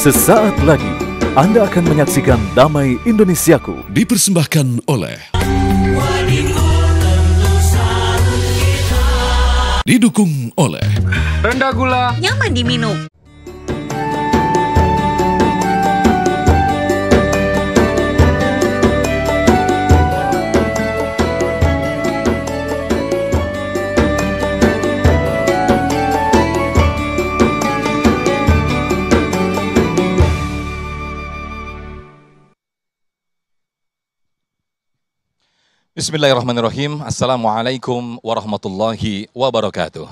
Sesaat lagi Anda akan menyaksikan Damai Indonesiaku, dipersembahkan oleh didukung oleh rendah gula, nyaman diminum. Bismillahirrahmanirrahim. Assalamualaikum warahmatullahi wabarakatuh.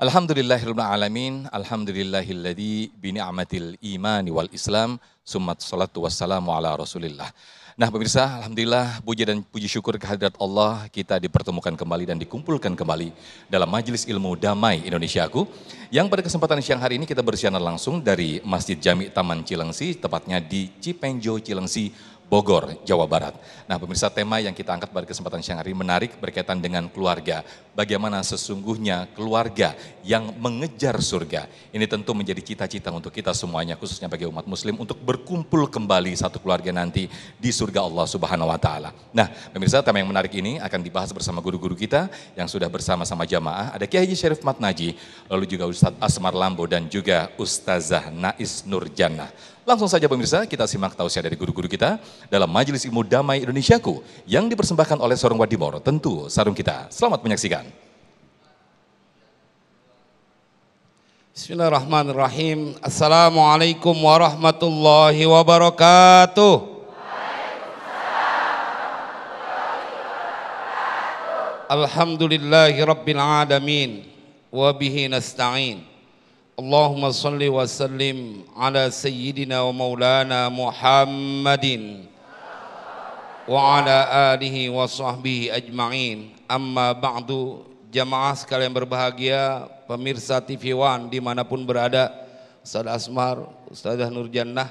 Alhamdulillahirabbil alamin. Alhamdulillahilladzi bi ni'matil imani wal islam. Summat salatu wassalamu ala Rasulillah. Nah, pemirsa, alhamdulillah puji dan puji syukur kehadirat Allah, kita dipertemukan kembali dan dikumpulkan kembali dalam Majelis Ilmu Damai Indonesiaku, yang pada kesempatan siang hari ini kita bersiaran langsung dari Masjid Jami Taman Cilengsi, tepatnya di Cipenjo Cilengsi, Bogor, Jawa Barat. Nah, pemirsa, tema yang kita angkat pada kesempatan siang hari menarik, berkaitan dengan keluarga. Bagaimana sesungguhnya keluarga yang mengejar surga. Ini tentu menjadi cita-cita untuk kita semuanya, khususnya bagi umat muslim, untuk berkumpul kembali satu keluarga nanti di surga Allah Subhanahu wa Ta'ala. Nah, pemirsa, tema yang menarik ini akan dibahas bersama guru-guru kita yang sudah bersama-sama jamaah. Ada Kiai Haji Syarif Matnaji, lalu juga Ustadz Asmar Lambo dan juga Ustazah Nais Nurjannah. Langsung saja pemirsa, kita simak tausiah dari guru-guru kita dalam Majelis Ilmu Damai Indonesiaku yang dipersembahkan oleh Sarung Wadimor, tentu sarung kita. Selamat menyaksikan. Bismillahirrahmanirrahim. Assalamualaikum warahmatullahi wabarakatuh. Alhamdulillahi rabbil alamin. Wa bihi nasta'in. Allahumma salli wa sallim ala sayyidina wa maulana Muhammadin wa ala alihi wa sahbihi ajma'in. Amma ba'du, jamaah sekalian berbahagia, pemirsa TV One dimanapun berada, Ustaz Asmar, Ustazah Nurjannah,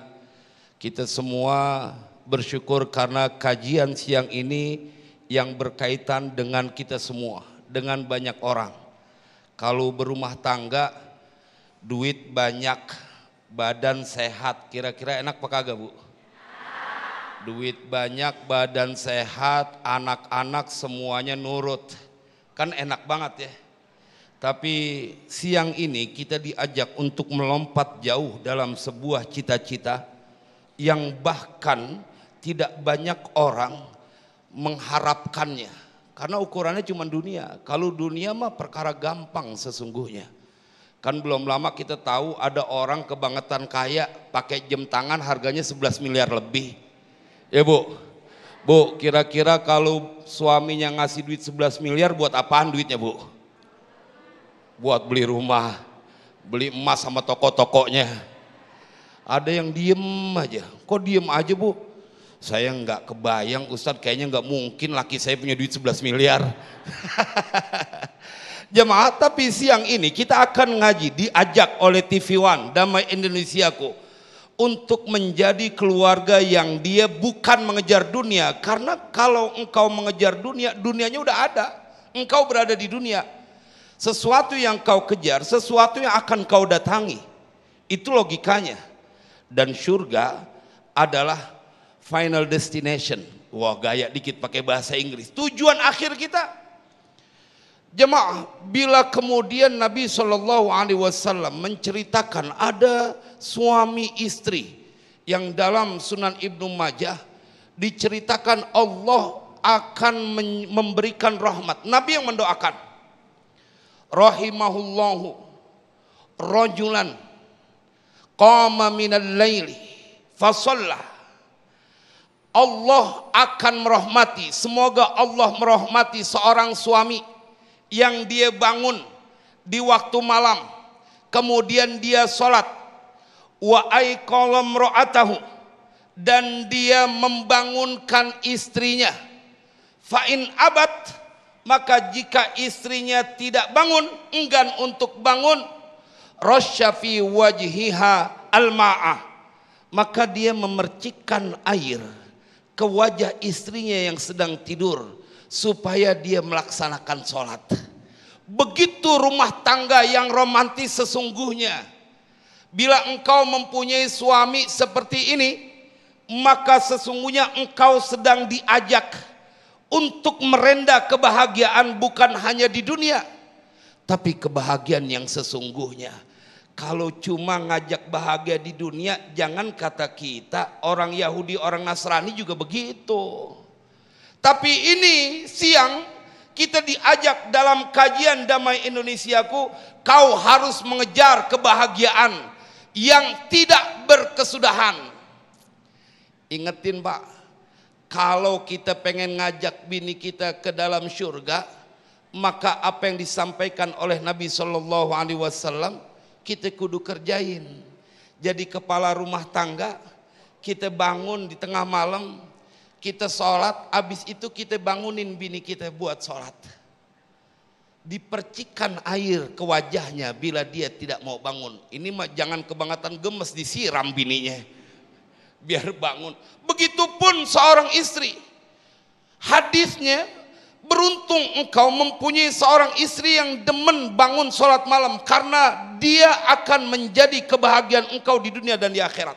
kita semua bersyukur karena kajian siang ini yang berkaitan dengan kita semua, dengan banyak orang. Kalau berumah tangga, duit banyak, badan sehat, kira-kira enak apa kagak, Bu? Duit banyak, badan sehat, anak-anak semuanya nurut, kan enak banget ya. Tapi siang ini kita diajak untuk melompat jauh dalam sebuah cita-cita yang bahkan tidak banyak orang mengharapkannya, karena ukurannya cuma dunia. Kalau dunia mah perkara gampang sesungguhnya. Kan belum lama kita tahu ada orang kebangetan kaya pakai jam tangan harganya 11 miliar lebih. Ya Bu, Bu, kira-kira kalau suaminya ngasih duit 11 miliar buat apaan duitnya, Bu? Buat beli rumah, beli emas sama toko-tokonya. Ada yang diem aja. Kok diem aja, Bu? Saya nggak kebayang, Ustadz, kayaknya nggak mungkin laki saya punya duit 11 miliar. Jemaah, tapi siang ini kita akan ngaji, diajak oleh TV One Damai Indonesiaku untuk menjadi keluarga yang dia bukan mengejar dunia. Karena kalau engkau mengejar dunia, dunianya udah ada, engkau berada di dunia. Sesuatu yang kau kejar, sesuatu yang akan kau datangi, itu logikanya. Dan surga adalah final destination. Wah, gaya dikit pakai bahasa Inggris, tujuan akhir kita. Jemaah, bila kemudian Nabi SAW menceritakan ada suami istri yang dalam Sunan Ibnu Majah diceritakan Allah akan memberikan rahmat. Nabi yang mendoakan, rahimahullahu rajulan qama minal laili fasalla. Allah akan merahmati, semoga Allah merahmati seorang suami yang dia bangun di waktu malam, kemudian dia sholat, wa aiqalam ra'atahu, dan dia membangunkan istrinya, fa in abad, maka jika istrinya tidak bangun, enggan untuk bangun, rasya fi wajhiha al-ma'ah, maka dia memercikkan air ke wajah istrinya yang sedang tidur supaya dia melaksanakan sholat. Begitu rumah tangga yang romantis sesungguhnya. Bila engkau mempunyai suami seperti ini, maka sesungguhnya engkau sedang diajak untuk merenda kebahagiaan bukan hanya di dunia, tapi kebahagiaan yang sesungguhnya. Kalau cuma ngajak bahagia di dunia, jangan kata kita, orang Yahudi, orang Nasrani juga begitu. Tapi ini siang kita diajak dalam kajian Damai Indonesiaku, kau harus mengejar kebahagiaan yang tidak berkesudahan. Ingetin Pak, kalau kita pengen ngajak bini kita ke dalam surga, maka apa yang disampaikan oleh Nabi Shallallahu Alaihi Wasallam kita kudu kerjain. Jadi kepala rumah tangga, kita bangun di tengah malam, kita sholat, habis itu kita bangunin bini kita buat sholat. Dipercikan air ke wajahnya bila dia tidak mau bangun. Ini mah jangan kebangetan gemes, disiram bininya biar bangun. Begitupun seorang istri. Hadisnya, beruntung engkau mempunyai seorang istri yang demen bangun sholat malam, karena dia akan menjadi kebahagiaan engkau di dunia dan di akhirat.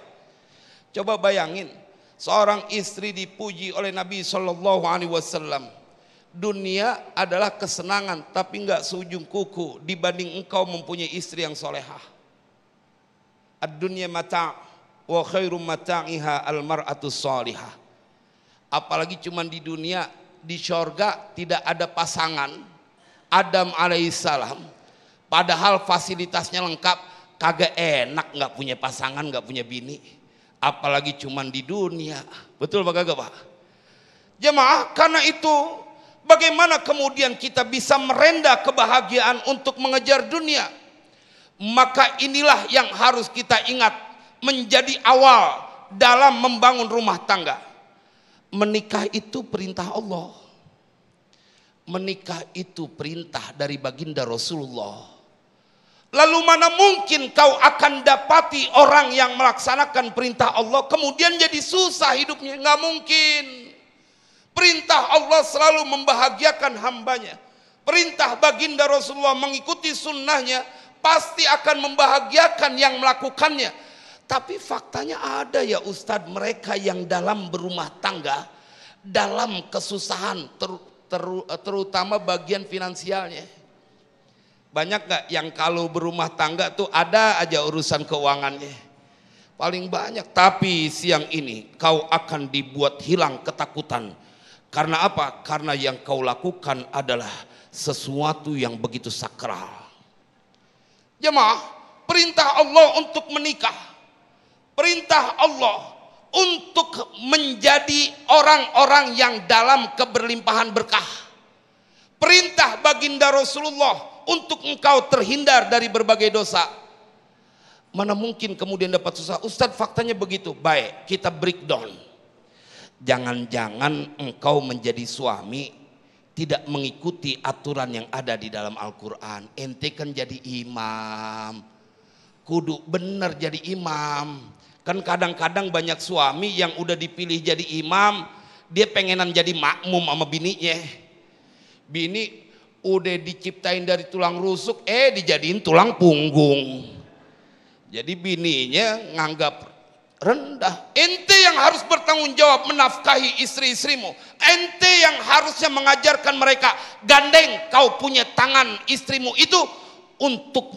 Coba bayangin, seorang istri dipuji oleh Nabi Shallallahu Alaihi Wasallam. Dunia adalah kesenangan, tapi enggak seujung kuku dibanding engkau mempunyai istri yang solehah. Ad-dunya mata' wa khairum mata'iha al-mar'atus salihah. Apalagi cuman di dunia, di syurga tidak ada pasangan. Adam alaihissalam, padahal fasilitasnya lengkap, kagak enak nggak punya pasangan, nggak punya bini. Apalagi cuman di dunia. Betul Pak kagak Pak? Jemaah, karena itu bagaimana kemudian kita bisa merenda kebahagiaan untuk mengejar dunia? Maka inilah yang harus kita ingat menjadi awal dalam membangun rumah tangga. Menikah itu perintah Allah. Menikah itu perintah dari baginda Rasulullah. Lalu mana mungkin kau akan dapati orang yang melaksanakan perintah Allah kemudian jadi susah hidupnya? Nggak mungkin. Perintah Allah selalu membahagiakan hambanya. Perintah baginda Rasulullah mengikuti sunnahnya pasti akan membahagiakan yang melakukannya. Tapi faktanya ada ya Ustadz, mereka yang dalam berumah tangga, dalam kesusahan, terutama bagian finansialnya. Banyak gak yang kalau berumah tangga tuh ada aja urusan keuangannya? Paling banyak. Tapi siang ini kau akan dibuat hilang ketakutan. Karena apa? Karena yang kau lakukan adalah sesuatu yang begitu sakral. Jemaah, perintah Allah untuk menikah, perintah Allah untuk menjadi orang-orang yang dalam keberlimpahan berkah. Perintah baginda Rasulullah untuk engkau terhindar dari berbagai dosa. Mana mungkin kemudian dapat susah? Ustadz, faktanya begitu. Baik, kita breakdown. Jangan-jangan engkau menjadi suami tidak mengikuti aturan yang ada di dalam Al-Quran. Ente kan jadi imam, kudu bener jadi imam. Kan kadang-kadang banyak suami yang udah dipilih jadi imam, dia pengenan jadi makmum sama bininya. Bini udah diciptain dari tulang rusuk, dijadiin tulang punggung. Jadi bininya nganggap rendah. Ente yang harus bertanggung jawab menafkahi istri-istrimu. Ente yang harusnya mengajarkan mereka, gandeng kau punya tangan istrimu itu untuk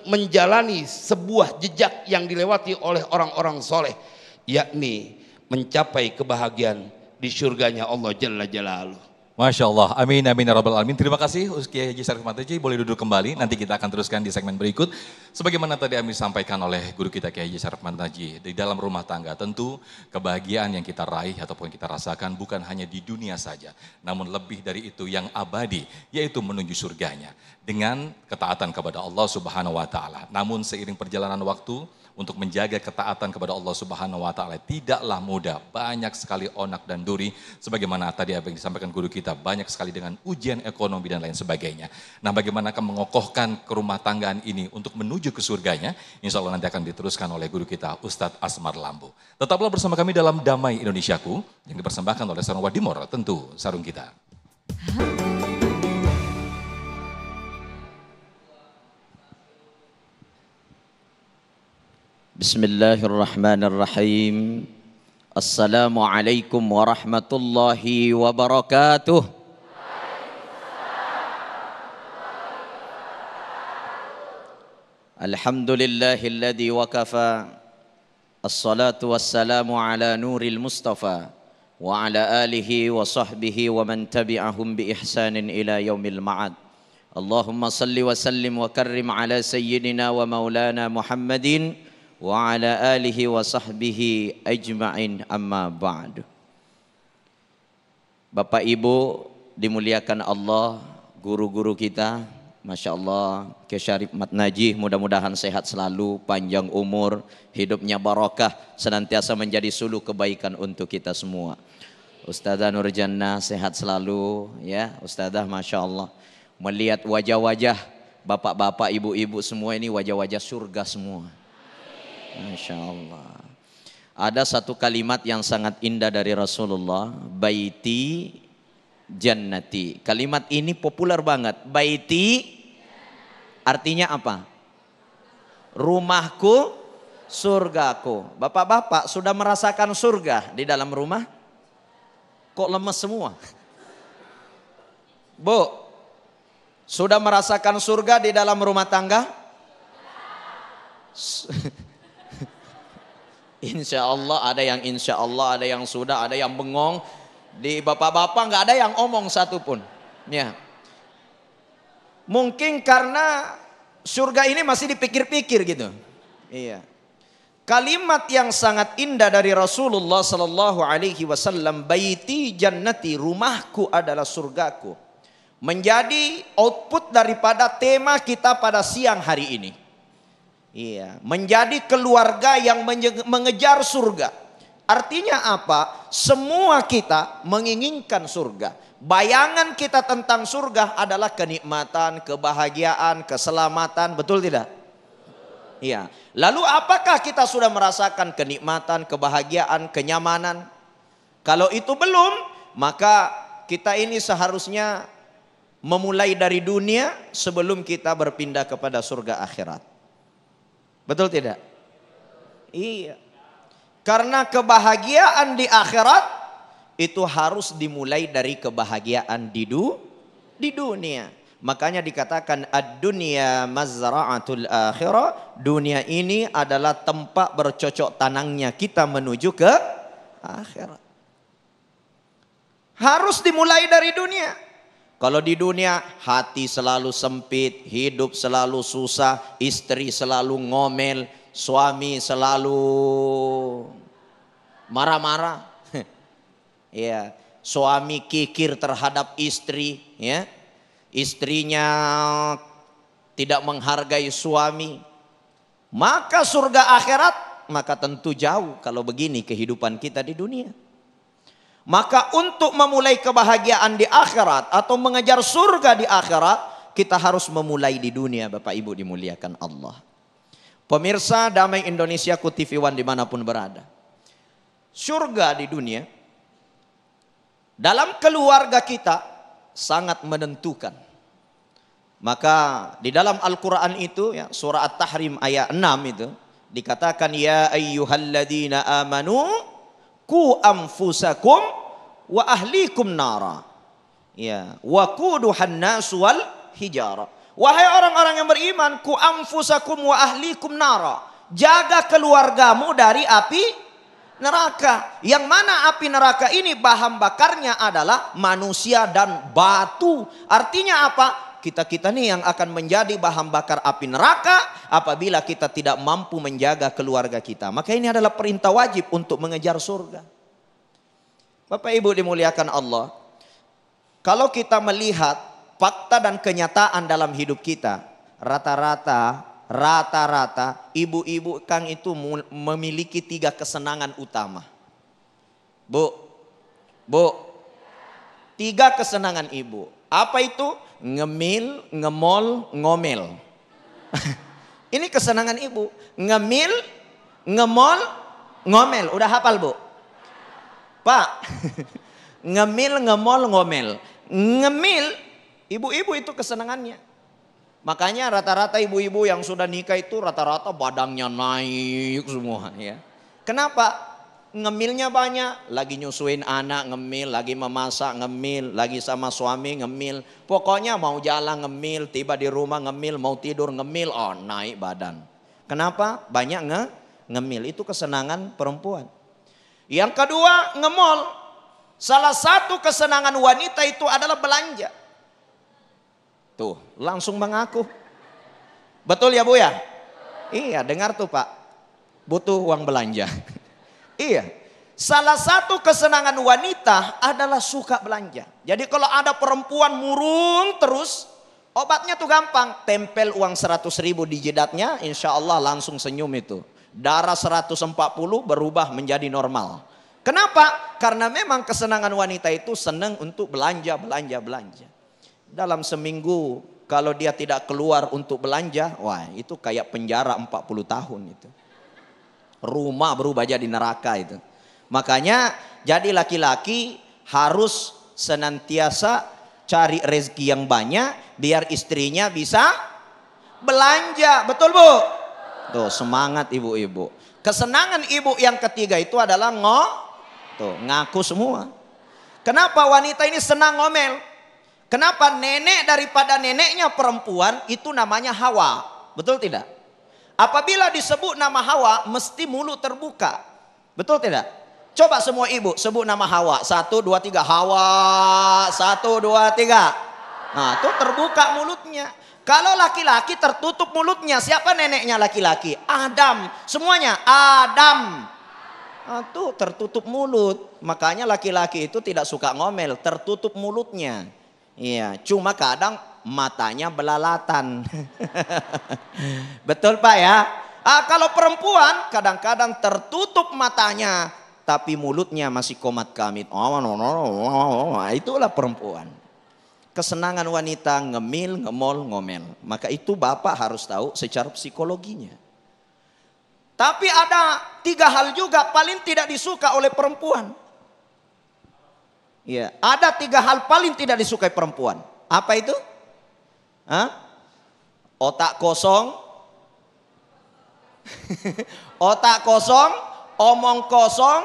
menjalani sebuah jejak yang dilewati oleh orang-orang soleh, yakni mencapai kebahagiaan di surganya Allah Jalla Jalaluh. Masya Allah, amin amin ya rabbal alamin. Terima kasih Kiai Haji Syarif Mantaji, boleh duduk kembali, nanti kita akan teruskan di segmen berikut. Sebagaimana tadi kami sampaikan oleh guru kita Kiai Haji Syarif Mantaji, di dalam rumah tangga tentu kebahagiaan yang kita raih ataupun kita rasakan bukan hanya di dunia saja, namun lebih dari itu yang abadi, yaitu menuju surganya dengan ketaatan kepada Allah Subhanahu wa Ta'ala. Namun seiring perjalanan waktu, untuk menjaga ketaatan kepada Allah Subhanahu wa Ta'ala tidaklah mudah. Banyak sekali onak dan duri, sebagaimana tadi apa yang disampaikan guru kita, banyak sekali dengan ujian ekonomi dan lain sebagainya. Nah, bagaimana akan mengokohkan kerumah tanggaan ini untuk menuju ke surganya? Insya Allah nanti akan diteruskan oleh guru kita Ustadz Asmar Lambo. Tetaplah bersama kami dalam Damai Indonesiaku yang dipersembahkan oleh Sarung Wadimor, tentu sarung kita. Bismillahirrahmanirrahim. Assalamualaikum warahmatullahi wabarakatuh. Alhamdulillahilladzi wakafa. Assalatu wassalamu ala nuril mustafa wa ala alihi wa sahbihi wa man tabi'ahum bi ihsanin ila yaumil ma'ad. Allahumma salli wa sallim wa karrim ala sayyidina wa maulana Muhammadin wa ala alihi wa sahbihi ajma'in, amma ba'du. Bapak Ibu dimuliakan Allah, guru-guru kita, Masya Allah, Kiai Syarif Mat Najih, mudah-mudahan sehat selalu, panjang umur, hidupnya barokah, senantiasa menjadi suluh kebaikan untuk kita semua. Ustazah Nurjannah sehat selalu ya Ustazah, Masya Allah. Melihat wajah-wajah bapak-bapak, ibu-ibu semua ini wajah-wajah surga semua. Masya Allah. Ada satu kalimat yang sangat indah dari Rasulullah, baiti jannati. Kalimat ini populer banget. Baiti artinya apa? Rumahku, surgaku. Bapak-bapak sudah merasakan surga di dalam rumah? Kok lemes semua? Bu, sudah merasakan surga di dalam rumah tangga? Insya Allah, ada yang insya Allah, ada yang sudah, ada yang bengong. Di bapak-bapak nggak ada yang omong satupun. Ya. Mungkin karena surga ini masih dipikir-pikir gitu. Iya. Kalimat yang sangat indah dari Rasulullah Sallallahu Alaihi Wasallam, baiti jannati, rumahku adalah surgaku, menjadi output daripada tema kita pada siang hari ini. Iya, menjadi keluarga yang mengejar surga. Artinya apa? Semua kita menginginkan surga. Bayangan kita tentang surga adalah kenikmatan, kebahagiaan, keselamatan, betul tidak? Iya. Lalu apakah kita sudah merasakan kenikmatan, kebahagiaan, kenyamanan? Kalau itu belum, maka kita ini seharusnya memulai dari dunia sebelum kita berpindah kepada surga akhirat. Betul tidak? Iya. Karena kebahagiaan di akhirat itu harus dimulai dari kebahagiaan di dunia. Makanya dikatakan ad-dunya mazra'atul akhirah. Dunia ini adalah tempat bercocok tanamnya kita menuju ke akhirat. Harus dimulai dari dunia. Kalau di dunia hati selalu sempit, hidup selalu susah, istri selalu ngomel, suami selalu marah-marah. Ya, suami kikir terhadap istri, ya. Istrinya tidak menghargai suami. Maka surga akhirat, maka tentu jauh kalau begini kehidupan kita di dunia. Maka untuk memulai kebahagiaan di akhirat atau mengejar surga di akhirat, kita harus memulai di dunia, Bapak Ibu dimuliakan Allah. Pemirsa Damai Indonesiaku TV One dimanapun berada. Surga di dunia, dalam keluarga kita sangat menentukan. Maka di dalam Al-Quran itu, ya, surah At-Tahrim ayat 6 itu, dikatakan, ya ayyuhalladzina amanu ku anfusakum wa ahlikum nara, ya, wa quduhan nas wal hijara. Wahai orang-orang yang beriman, ku anfusakum wa ahlikum nara, jaga keluargamu dari api neraka. Yang mana api neraka ini bahan bakarnya adalah manusia dan batu. Artinya apa? Kita nih yang akan menjadi bahan bakar api neraka apabila kita tidak mampu menjaga keluarga kita. Maka ini adalah perintah wajib untuk mengejar surga. Bapak Ibu dimuliakan Allah. Kalau kita melihat fakta dan kenyataan dalam hidup kita, rata-rata ibu-ibu Kang itu memiliki 3 kesenangan utama. Bu, 3 kesenangan ibu. Apa itu? Ngemil, ngemol, ngomel. Ini kesenangan ibu. Ngemil, ngemol, ngomel. Udah hafal, Bu? Pak, ngemil, ngemol, ngomel. Ngemil, ibu-ibu itu kesenangannya. Makanya rata-rata ibu-ibu yang sudah nikah itu rata-rata badannya naik semua ya. Kenapa? Ngemilnya banyak, lagi nyusuin anak ngemil, lagi memasak ngemil, lagi sama suami ngemil. Pokoknya mau jalan ngemil, tiba di rumah ngemil, mau tidur ngemil, oh naik badan. Kenapa? Banyak ngemil, itu kesenangan perempuan. Yang kedua, ngemol. Salah satu kesenangan wanita itu adalah belanja. Tuh, langsung mengaku. Betul ya Bu ya? Iya, dengar tuh Pak. Butuh uang belanja. Iya. Salah satu kesenangan wanita adalah suka belanja. Jadi kalau ada perempuan murung terus, obatnya tuh gampang. Tempel uang 100.000 di jidatnya, insya Allah langsung senyum itu. Darah 140 berubah menjadi normal. Kenapa? Karena memang kesenangan wanita itu senang untuk belanja. Dalam seminggu kalau dia tidak keluar untuk belanja, wah itu kayak penjara 40 tahun itu. Rumah berubah jadi neraka itu. Makanya jadi laki-laki harus senantiasa cari rezeki yang banyak biar istrinya bisa belanja. Betul Bu? Tuh semangat ibu-ibu. Kesenangan ibu yang ketiga itu adalah ngaku semua. Kenapa wanita ini senang ngomel? Kenapa? Nenek daripada neneknya perempuan itu namanya Hawa. Betul tidak? Apabila disebut nama Hawa mesti mulut terbuka. Betul tidak? Coba semua ibu sebut nama Hawa. 1, 2, 3 Hawa. 1, 2, 3. Nah itu terbuka mulutnya. Kalau laki-laki tertutup mulutnya. Siapa neneknya laki-laki? Adam. Semuanya Adam. Nah, tuh tertutup mulut. Makanya laki-laki itu tidak suka ngomel. Tertutup mulutnya. Iya, cuma kadang matanya belalatan. Betul Pak ya? Kalau perempuan kadang-kadang tertutup matanya tapi mulutnya masih komat kamit. Itulah perempuan. Kesenangan wanita ngemil, ngemol, ngomel. Maka itu Bapak harus tahu secara psikologinya. Tapi ada 3 hal juga paling tidak disuka oleh perempuan. Ya, ada 3 hal paling tidak disukai perempuan. Apa itu? Otak kosong, otak kosong, omong kosong,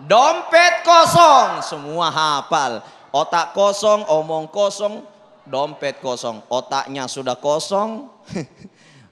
dompet kosong. Semua hafal. Otak kosong, omong kosong, dompet kosong. Otaknya sudah kosong,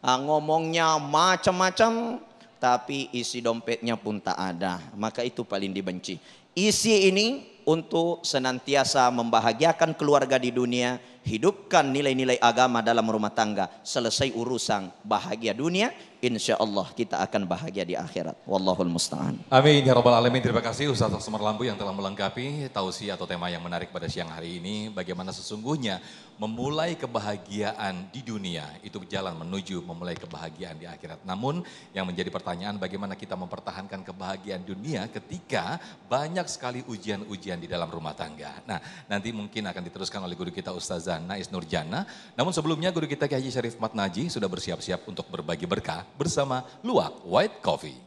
ngomongnya macam-macam, tapi isi dompetnya pun tak ada. Maka itu paling dibenci. Isi ini untuk senantiasa membahagiakan keluarga di dunia, hidupkan nilai-nilai agama dalam rumah tangga. Selesai urusan bahagia dunia, insya Allah kita akan bahagia di akhirat. Wallahul musta'an. Amin ya rabbal alamin. Terima kasih Ustaz Osmar Lampu yang telah melengkapi tausiah atau tema yang menarik pada siang hari ini. Bagaimana sesungguhnya memulai kebahagiaan di dunia itu jalan menuju memulai kebahagiaan di akhirat. Namun yang menjadi pertanyaan, bagaimana kita mempertahankan kebahagiaan dunia ketika banyak sekali ujian-ujian di dalam rumah tangga. Nah, nanti mungkin akan diteruskan oleh guru kita Ustazah Nais Nurjana. Namun sebelumnya guru kita Kiai Haji Syarif Matnaji sudah bersiap-siap untuk berbagi berkah bersama Luwak White Coffee.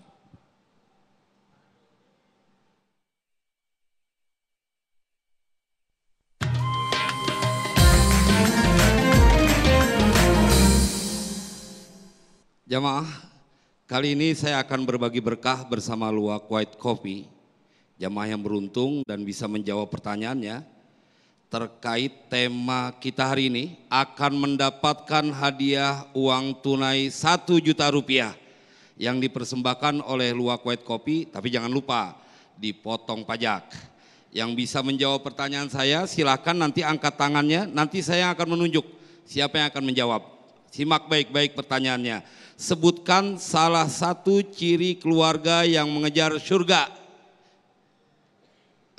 Jamaah, kali ini saya akan berbagi berkah bersama Luwak White Coffee. Jamaah yang beruntung dan bisa menjawab pertanyaannya terkait tema kita hari ini akan mendapatkan hadiah uang tunai 1 juta rupiah yang dipersembahkan oleh Luwak White Coffee, tapi jangan lupa dipotong pajak. Yang bisa menjawab pertanyaan saya silakan nanti angkat tangannya, nanti saya akan menunjuk siapa yang akan menjawab. Simak baik-baik pertanyaannya. Sebutkan salah satu ciri keluarga yang mengejar surga.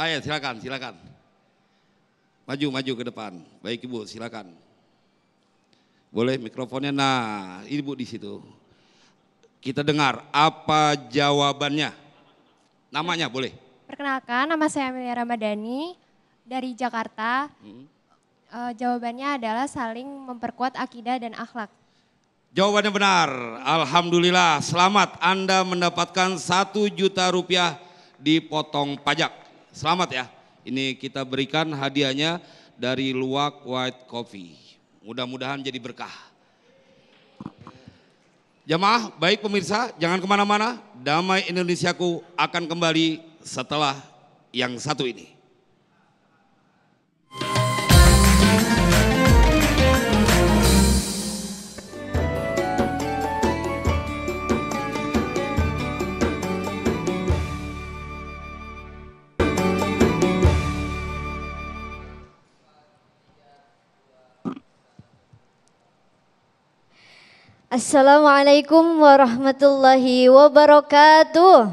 Ayo silakan. Maju ke depan. Baik Ibu, silakan. Boleh mikrofonnya. Nah, Ibu di situ. Kita dengar apa jawabannya. Namanya boleh. Perkenalkan, nama saya Amelia Ramadhani dari Jakarta. Jawabannya adalah saling memperkuat akidah dan akhlak. Jawabannya benar. Alhamdulillah, selamat Anda mendapatkan 1 juta rupiah dipotong pajak. Selamat ya. Ini kita berikan hadiahnya dari Luwak White Coffee. Mudah-mudahan jadi berkah. Jamaah, baik pemirsa, jangan kemana-mana. Damai Indonesiaku akan kembali setelah yang satu ini. Assalamualaikum warahmatullahi wabarakatuh.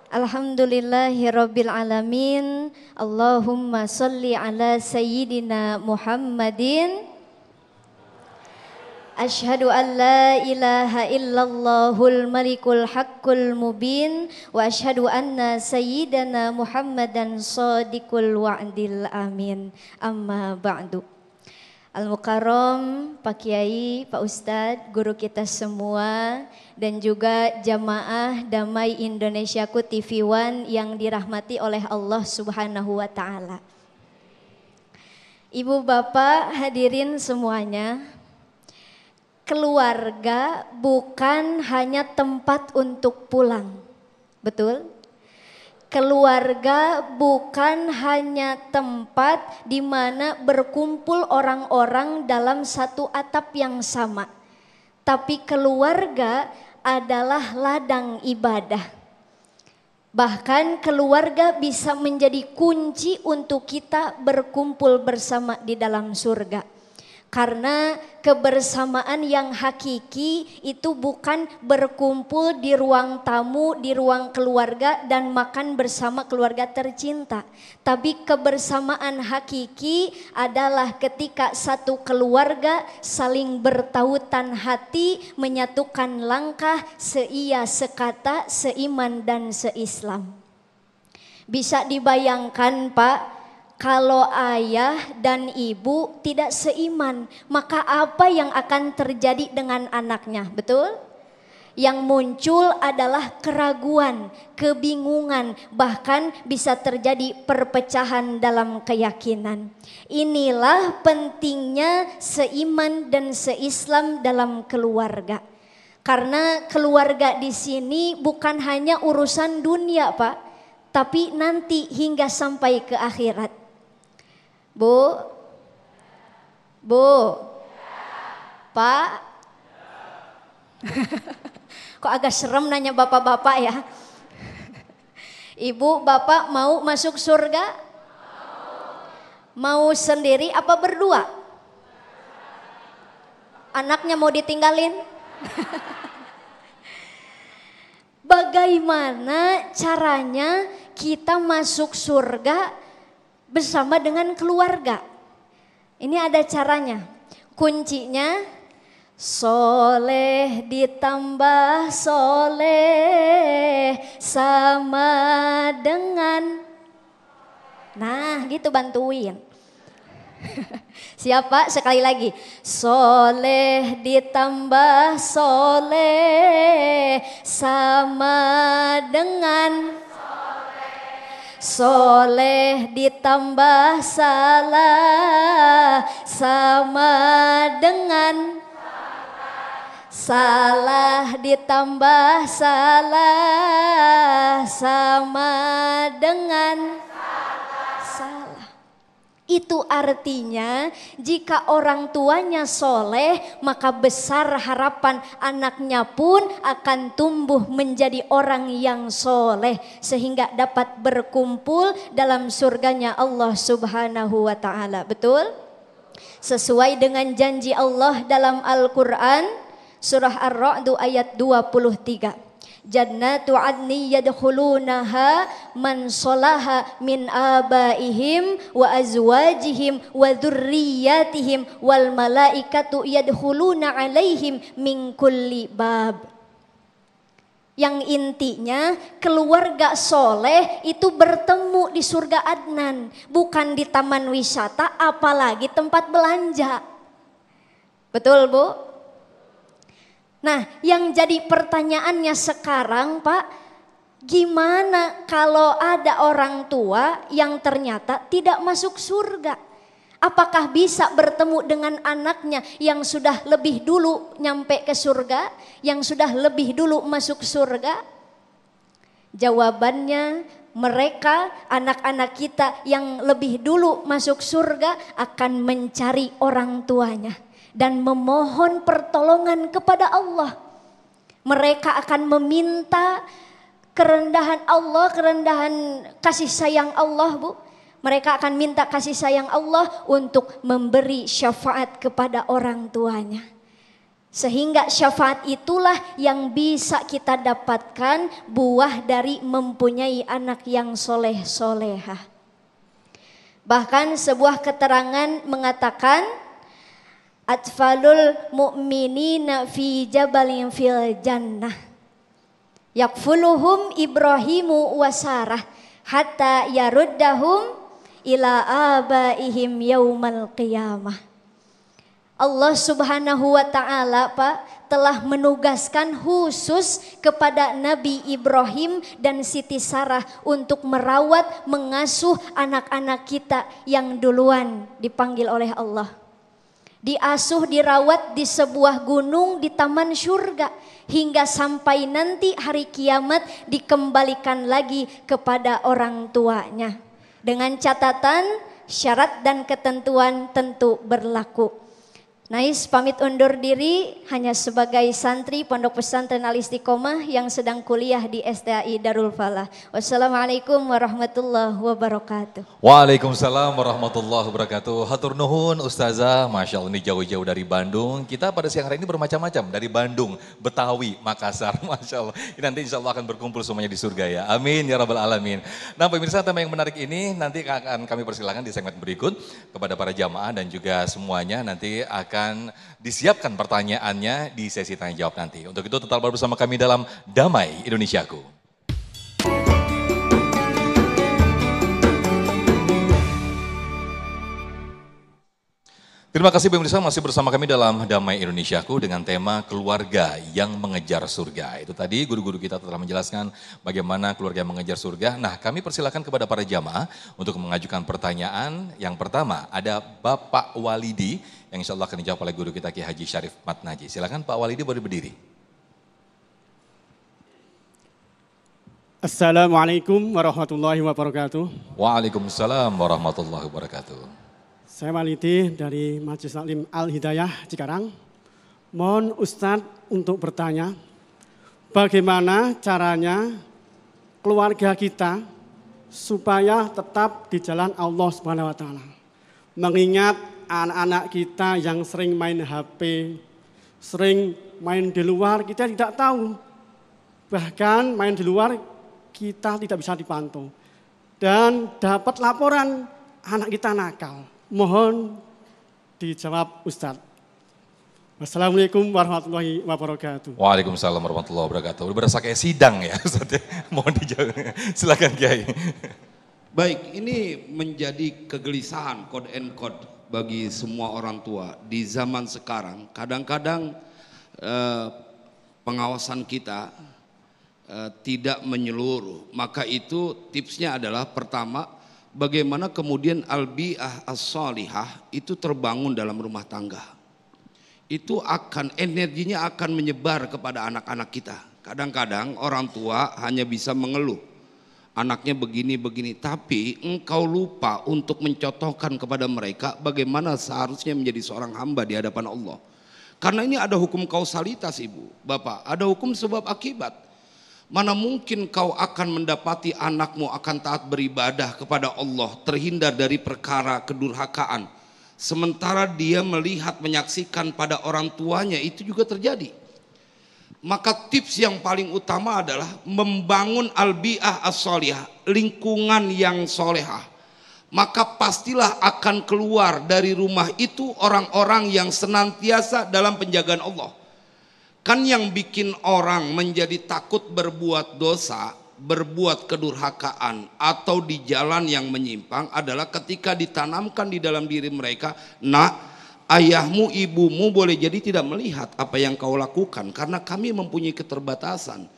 Alhamdulillahirabbil alamin. Allahumma shalli ala sayyidina Muhammadin. Asyhadu an la ilaha illallahul malikul haqqul mubin wa asyhadu anna sayyidana Muhammadan shadiqul wa'dil amin. Amma ba'du. Al-Mukarram, Pak Kiai, Pak Ustadz, guru kita semua dan juga jamaah Damai Indonesiaku TV One yang dirahmati oleh Allah Subhanahu wa taala. Ibu bapak hadirin semuanya, keluarga bukan hanya tempat untuk pulang, betul? Keluarga bukan hanya tempat di mana berkumpul orang-orang dalam satu atap yang sama, tapi keluarga adalah ladang ibadah. Bahkan keluarga bisa menjadi kunci untuk kita berkumpul bersama di dalam surga. Karena kebersamaan yang hakiki itu bukan berkumpul di ruang tamu, di ruang keluarga dan makan bersama keluarga tercinta. Tapi kebersamaan hakiki adalah ketika satu keluarga saling bertautan hati, menyatukan langkah, seia, sekata, seiman dan seislam. Bisa dibayangkan Pak, kalau ayah dan ibu tidak seiman, maka apa yang akan terjadi dengan anaknya, betul? Yang muncul adalah keraguan, kebingungan, bahkan bisa terjadi perpecahan dalam keyakinan. Inilah pentingnya seiman dan seislam dalam keluarga. Karena keluarga di sini bukan hanya urusan dunia Pak, tapi nanti hingga sampai ke akhirat. Bu, Pak, kok agak serem nanya bapak-bapak ya. Ibu, bapak mau masuk surga? Mau sendiri apa berdua? Anaknya mau ditinggalin? Bagaimana caranya kita masuk surga bersama dengan keluarga? Ini ada caranya. Kuncinya soleh ditambah soleh sama dengan. Nah gitu, bantuin. Siapa? Sekali lagi. Soleh ditambah soleh sama dengan. Soleh ditambah salah sama dengan. Salah ditambah salah sama dengan salah. Itu artinya jika orang tuanya soleh, maka besar harapan anaknya pun akan tumbuh menjadi orang yang soleh. Sehingga dapat berkumpul dalam surganya Allah Subhanahu wa ta'ala. Betul? Sesuai dengan janji Allah dalam Al-Quran, surah Ar-Ra'd ayat 23. Jannatu adni yadkhulunaha man salaha min abaihim wa azwajihim wa dzurriyyatihim wal malaikatu yadkhuluna alaihim min kulli bab. Yang intinya keluarga soleh itu bertemu di surga Adnan, bukan di taman wisata apalagi tempat belanja. Betul Bu? Nah, yang jadi pertanyaannya sekarang Pak, gimana kalau ada orang tua yang ternyata tidak masuk surga? Apakah bisa bertemu dengan anaknya yang sudah lebih dulu nyampe ke surga, yang sudah lebih dulu masuk surga? Jawabannya, mereka anak-anak kita yang lebih dulu masuk surga akan mencari orang tuanya dan memohon pertolongan kepada Allah. Mereka akan meminta kerendahan Allah, kerendahan kasih sayang Allah, Bu. Mereka akan minta kasih sayang Allah untuk memberi syafaat kepada orang tuanya. Sehingga syafaat itulah yang bisa kita dapatkan buah dari mempunyai anak yang soleh-solehah. Bahkan sebuah keterangan mengatakan, atfalul mu'minina fi jabalin fil jannah. Yakfuluhum Ibrahimu wa Sarah hatta yaruddahum ila abaihim yaumal qiyamah. Allah Subhanahu wa taala, Pak, telah menugaskan khusus kepada Nabi Ibrahim dan Siti Sarah untuk merawat, mengasuh anak-anak kita yang duluan dipanggil oleh Allah. Diasuh, dirawat di sebuah gunung di taman surga hingga sampai nanti hari kiamat dikembalikan lagi kepada orang tuanya. Dengan catatan syarat dan ketentuan tentu berlaku. Nais pamit undur diri hanya sebagai santri Pondok Pesantren Al Istiqomah yang sedang kuliah di STAI Darul Falah. Wassalamualaikum warahmatullahi wabarakatuh. Waalaikumsalam warahmatullahi wabarakatuh. Hatur nuhun Ustazah, Masya Allah ini jauh-jauh dari Bandung. Kita pada siang hari ini bermacam-macam, dari Bandung, Betawi, Makassar, Masya Allah. Ini nanti insya Allah akan berkumpul semuanya di surga ya. Amin ya rabbal alamin. Nah pemirsa, tema yang menarik ini nanti akan kami persilakan di segmen berikut kepada para jamaah dan juga semuanya nanti akan disiapkan pertanyaannya di sesi tanya jawab nanti. Untuk itu tetap bersama kami dalam Damai Indonesiaku. Terima kasih pemirsa, masih bersama kami dalam Damai Indonesiaku dengan tema keluarga yang mengejar surga. Itu tadi guru-guru kita telah menjelaskan bagaimana keluarga yang mengejar surga. Nah kami persilakan kepada para jamaah untuk mengajukan pertanyaan. Yang pertama ada Bapak Walidi yang insya Allah akan dijawab oleh guru kita Ki Haji Syarif Matnaji. Silakan Pak Walidi, boleh berdiri. Assalamualaikum warahmatullahi wabarakatuh. Waalaikumsalam warahmatullahi wabarakatuh. Saya Walidi dari Majelis Taklim Al-Hidayah Cikarang. Mohon Ustadz untuk bertanya, bagaimana caranya keluarga kita supaya tetap di jalan Allah Subhanahu wa taala. Mengingat anak-anak kita yang sering main HP, sering main di luar, kita tidak tahu. Bahkan main di luar kita tidak bisa dipantau. Dan dapat laporan anak kita nakal. Mohon dijawab Ustadz. Wassalamualaikum warahmatullahi wabarakatuh. Waalaikumsalam warahmatullahi wabarakatuh. Berasa kayak sidang ya Ustadz. Mohon dijawab. Silakan Kiai. Baik, ini menjadi kegelisahan quote and quote bagi semua orang tua di zaman sekarang. Kadang-kadang pengawasan kita tidak menyeluruh. Maka itu tipsnya adalah pertama, bagaimana kemudian al-bi'ah as-salihah itu terbangun dalam rumah tangga. Itu akan, energinya akan menyebar kepada anak-anak kita. Kadang-kadang orang tua hanya bisa mengeluh. Anaknya begini-begini, tapi engkau lupa untuk mencontohkan kepada mereka bagaimana seharusnya menjadi seorang hamba di hadapan Allah. Karena ini ada hukum kausalitas Ibu, Bapak, ada hukum sebab akibat. Mana mungkin kau akan mendapati anakmu akan taat beribadah kepada Allah, terhindar dari perkara kedurhakaan. Sementara dia melihat, menyaksikan pada orang tuanya itu juga terjadi. Maka tips yang paling utama adalah membangun al-bi'ah as-solihah, lingkungan yang solehah. Maka pastilah akan keluar dari rumah itu orang-orang yang senantiasa dalam penjagaan Allah. Kan yang bikin orang menjadi takut berbuat dosa, berbuat kedurhakaan atau di jalan yang menyimpang adalah ketika ditanamkan di dalam diri mereka, nak, ayahmu, ibumu boleh jadi tidak melihat apa yang kau lakukan karena kami mempunyai keterbatasan.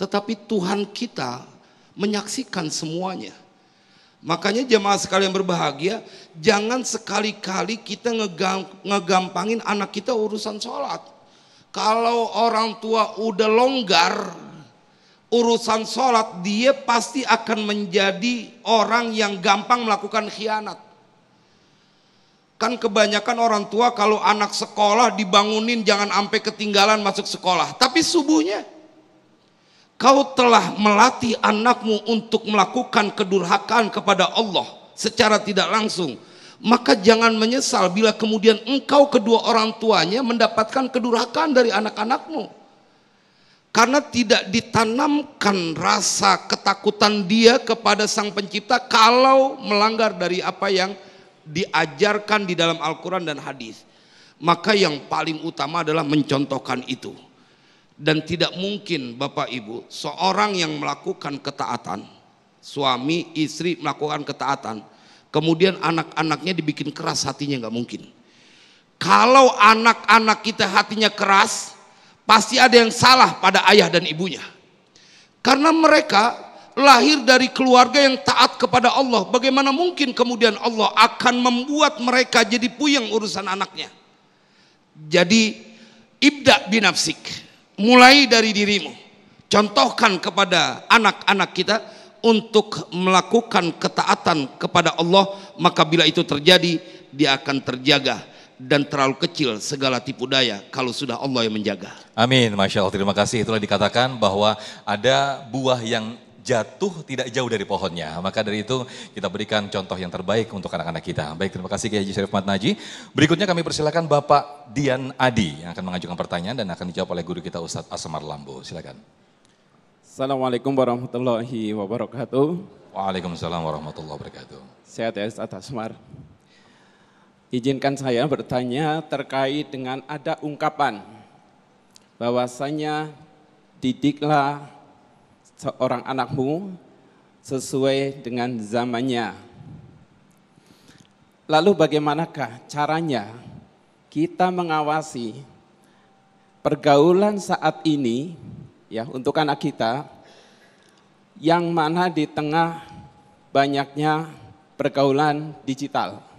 Tetapi Tuhan kita menyaksikan semuanya. Makanya jemaah sekalian berbahagia, jangan sekali-kali kita ngegampangin anak kita urusan sholat. Kalau orang tua udah longgar urusan sholat, dia pasti akan menjadi orang yang gampang melakukan khianat. Kan kebanyakan orang tua kalau anak sekolah dibangunin jangan sampai ketinggalan masuk sekolah. Tapi subuhnya kau telah melatih anakmu untuk melakukan kedurhakaan kepada Allah secara tidak langsung. Maka jangan menyesal bila kemudian engkau kedua orang tuanya mendapatkan kedurhakaan dari anak-anakmu. Karena tidak ditanamkan rasa ketakutan dia kepada Sang Pencipta kalau melanggar dari apa yang diajarkan di dalam Al-Quran dan hadis. Maka yang paling utama adalah mencontohkan itu. Dan tidak mungkin Bapak Ibu, seorang yang melakukan ketaatan, suami istri melakukan ketaatan, kemudian anak-anaknya dibikin keras hatinya, nggak mungkin. Kalau anak-anak kita hatinya keras, pasti ada yang salah pada ayah dan ibunya. Karena mereka lahir dari keluarga yang taat kepada Allah. Bagaimana mungkin kemudian Allah akan membuat mereka jadi puyeng urusan anaknya. Jadi ibda binafsik, mulai dari dirimu. Contohkan kepada anak-anak kita untuk melakukan ketaatan kepada Allah. Maka bila itu terjadi, dia akan terjaga. Dan terlalu kecil segala tipu daya kalau sudah Allah yang menjaga. Amin, Masya Allah, terima kasih. Itulah dikatakan bahwa ada buah yang jatuh tidak jauh dari pohonnya. Maka dari itu kita berikan contoh yang terbaik untuk anak-anak kita. Baik, terima kasih Kiai Haji Syarif Ahmad Naji. Berikutnya kami persilakan Bapak Dian Adi yang akan mengajukan pertanyaan dan akan dijawab oleh guru kita Ustadz Asmar Lambo. Silakan. Assalamualaikum warahmatullahi wabarakatuh. Waalaikumsalam warahmatullahi wabarakatuh. Sehat ya Ustadz Asmar. Izinkan saya bertanya terkait dengan ada ungkapan bahwasanya didiklah seorang anakmu sesuai dengan zamannya. Lalu bagaimanakah caranya kita mengawasi pergaulan saat ini ya untuk anak kita yang mana di tengah banyaknya pergaulan digital.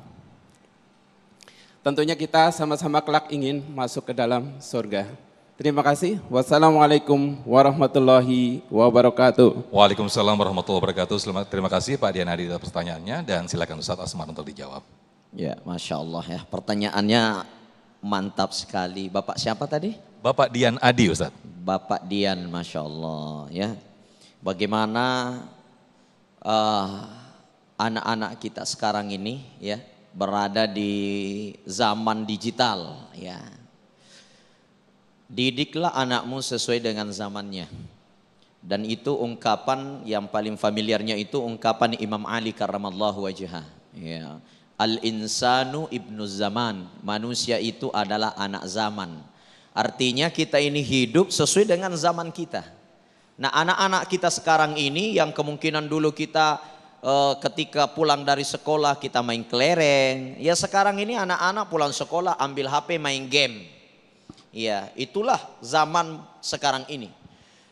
Tentunya kita sama-sama kelak ingin masuk ke dalam surga. Terima kasih. Wassalamualaikum warahmatullahi wabarakatuh. Waalaikumsalam warahmatullahi wabarakatuh. Terima kasih Pak Dian Adi atas pertanyaannya dan silakan Ustadz Asmar untuk dijawab. Ya, Masya Allah ya. Pertanyaannya mantap sekali. Bapak siapa tadi? Bapak Dian Adi Ustadz. Bapak Dian, Masya Allah ya. Bagaimana anak-anak kita sekarang ini ya berada di zaman digital ya. Didiklah anakmu sesuai dengan zamannya. Dan itu ungkapan yang paling familiarnya itu ungkapan Imam Ali karramallahu wajhah ya. Al-insanu ibnu zaman, manusia itu adalah anak zaman. Artinya kita ini hidup sesuai dengan zaman kita. Nah, anak-anak kita sekarang ini yang kemungkinan dulu kita ketika pulang dari sekolah kita main kelereng. Ya sekarang ini anak-anak pulang sekolah ambil HP main game. Ya itulah zaman sekarang ini.